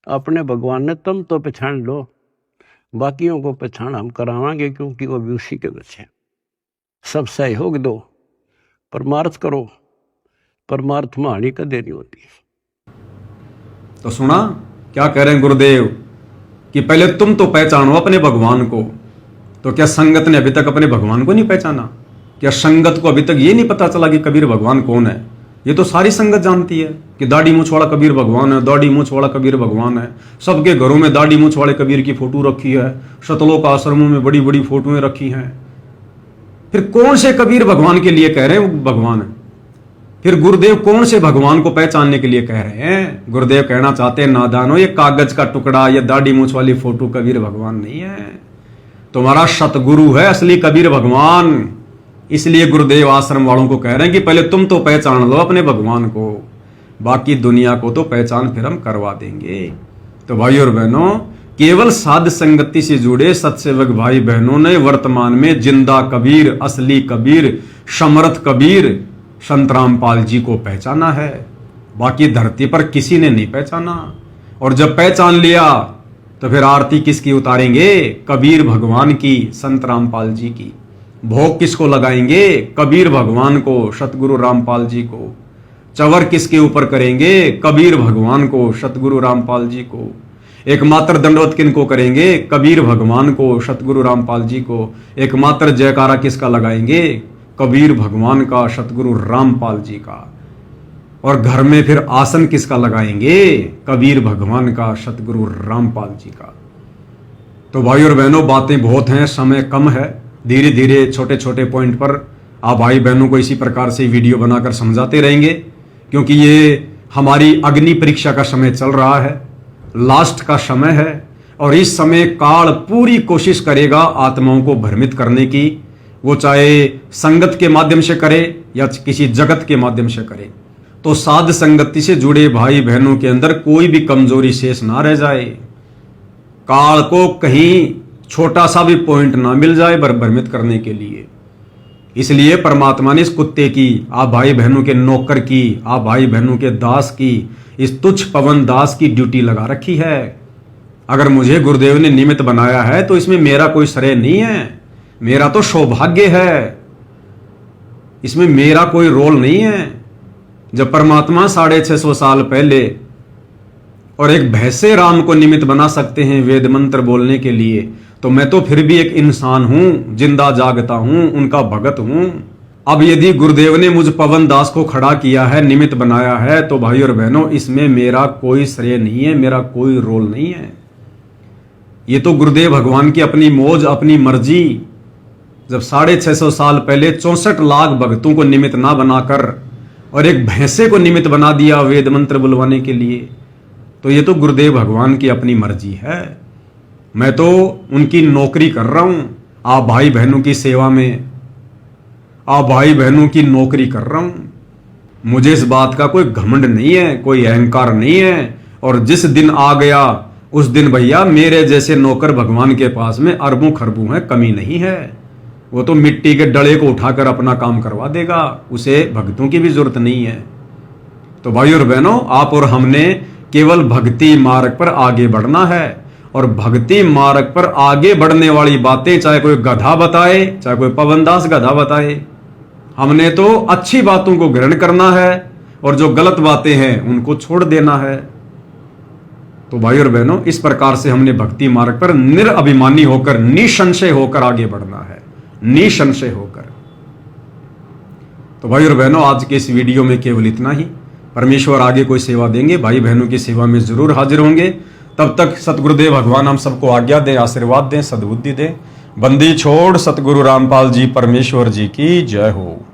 अपने भगवान ने तुम तो पहचान लो, बाकियों को पहचान हम करावांगे क्योंकि वो भी उसी के बच्चे। सब सहयोग दो, परमार्थ करो, परमार्थ में हानि कदे नहीं होती। तो सुना क्या कह रहे हैं गुरुदेव कि पहले तुम तो पहचानो अपने भगवान को। तो क्या संगत ने अभी तक अपने भगवान को नहीं पहचाना? क्या संगत को अभी तक ये नहीं पता चला कि कबीर भगवान कौन है? ये तो सारी संगत जानती है कि दाढ़ी मूछ वाला कबीर भगवान है, दाढ़ी मूछ वाला कबीर भगवान है। सबके घरों में दाढ़ी मूछ वाले कबीर की फोटो रखी है, सतलोक आश्रमों में बड़ी बड़ी फोटोएं रखी हैं। फिर कौन से कबीर भगवान के लिए कह रहे हैं वो भगवान है? फिर गुरुदेव कौन से भगवान को पहचानने के लिए कह रहे हैं? गुरुदेव कहना चाहते हैं, नादानो, ये कागज का टुकड़ा, ये दाढ़ी मूछ वाली फोटो कबीर भगवान नहीं है, तुम्हारा सतगुरु है असली कबीर भगवान। इसलिए गुरुदेव आश्रम वालों को कह रहे हैं कि पहले तुम तो पहचान लो अपने भगवान को, बाकी दुनिया को तो पहचान फिर हम करवा देंगे। तो भाई और बहनों, केवल साध संगति से जुड़े सत्सेवक भाई बहनों ने वर्तमान में जिंदा कबीर, असली कबीर, समर्थ कबीर संत रामपाल जी को पहचाना है। बाकी धरती पर किसी ने नहीं पहचाना। और जब पहचान लिया तो फिर आरती किसकी उतारेंगे? कबीर भगवान की, संत रामपाल जी की। भोग किसको लगाएंगे? कबीर भगवान को, सतगुरु रामपाल जी को। चवर किसके ऊपर करेंगे? कबीर भगवान को, सतगुरु रामपाल जी को। एकमात्र दंडवत किनको करेंगे? कबीर भगवान को, सतगुरु रामपाल जी को। एकमात्र जयकारा किसका लगाएंगे? कबीर भगवान का, सतगुरु रामपाल जी का। और घर में फिर आसन किसका लगाएंगे? कबीर भगवान का, सतगुरु रामपाल जी का। तो भाई और बहनों, बातें बहुत हैं, समय कम है। धीरे धीरे छोटे छोटे पॉइंट पर आप भाई बहनों को इसी प्रकार से वीडियो बनाकर समझाते रहेंगे, क्योंकि ये हमारी अग्नि परीक्षा का समय चल रहा है, लास्ट का समय है। और इस समय काल पूरी कोशिश करेगा आत्माओं को भ्रमित करने की, वो चाहे संगत के माध्यम से करे या किसी जगत के माध्यम से करे। तो साध संगति से जुड़े भाई बहनों के अंदर कोई भी कमजोरी शेष ना रह जाए, काल को कहीं छोटा सा भी पॉइंट ना मिल जाए भ्रमित करने के लिए। इसलिए परमात्मा ने इस कुत्ते की, आप भाई बहनों के नौकर की, आप भाई बहनों के दास की, इस तुच्छ पवन दास की ड्यूटी लगा रखी है। अगर मुझे गुरुदेव ने निमित्त बनाया है तो इसमें मेरा कोई श्रेय नहीं है, मेरा तो सौभाग्य है, इसमें मेरा कोई रोल नहीं है। जब परमात्मा 650 साल पहले और एक भैंसे राम को निमित्त बना सकते हैं वेद मंत्र बोलने के लिए, तो मैं तो फिर भी एक इंसान हूं, जिंदा जागता हूं, उनका भगत हूं। अब यदि गुरुदेव ने मुझ पवन दास को खड़ा किया है, निमित्त बनाया है, तो भाई और बहनों, इसमें मेरा कोई श्रेय नहीं है, मेरा कोई रोल नहीं है। ये तो गुरुदेव भगवान की अपनी मौज, अपनी मर्जी। जब 650 साल पहले 64 लाख भक्तों को निमित्त ना बनाकर और एक भैंसे को निमित्त बना दिया वेद मंत्र बुलवाने के लिए, तो ये तो गुरुदेव भगवान की अपनी मर्जी है। मैं तो उनकी नौकरी कर रहा हूं, आप भाई बहनों की सेवा में, आप भाई बहनों की नौकरी कर रहा हूं। मुझे इस बात का कोई घमंड नहीं है, कोई अहंकार नहीं है। और जिस दिन आ गया उस दिन भैया मेरे जैसे नौकर भगवान के पास में अरबों खरबों है, कमी नहीं है। वो तो मिट्टी के डले को उठाकर अपना काम करवा देगा, उसे भक्तों की भी जरूरत नहीं है। तो भाई और बहनों, आप और हमने केवल भक्ति मार्ग पर आगे बढ़ना है। और भक्ति मार्ग पर आगे बढ़ने वाली बातें चाहे कोई गधा बताए, चाहे कोई पवनदास गधा बताए, हमने तो अच्छी बातों को ग्रहण करना है और जो गलत बातें हैं उनको छोड़ देना है। तो भाई और बहनों, इस प्रकार से हमने भक्ति मार्ग पर निरअभिमानी होकर, निसंशय होकर आगे बढ़ना है, निसंशय होकर। तो भाई और बहनों, आज के इस वीडियो में केवल इतना ही। परमेश्वर आगे कोई सेवा देंगे, भाई बहनों की सेवा में जरूर हाजिर होंगे। तब तक सतगुरुदेव भगवान हम सबको आज्ञा दें, आशीर्वाद दें, सद्बुद्धि दें। बंदी छोड़ सतगुरु रामपाल जी परमेश्वर जी की जय हो।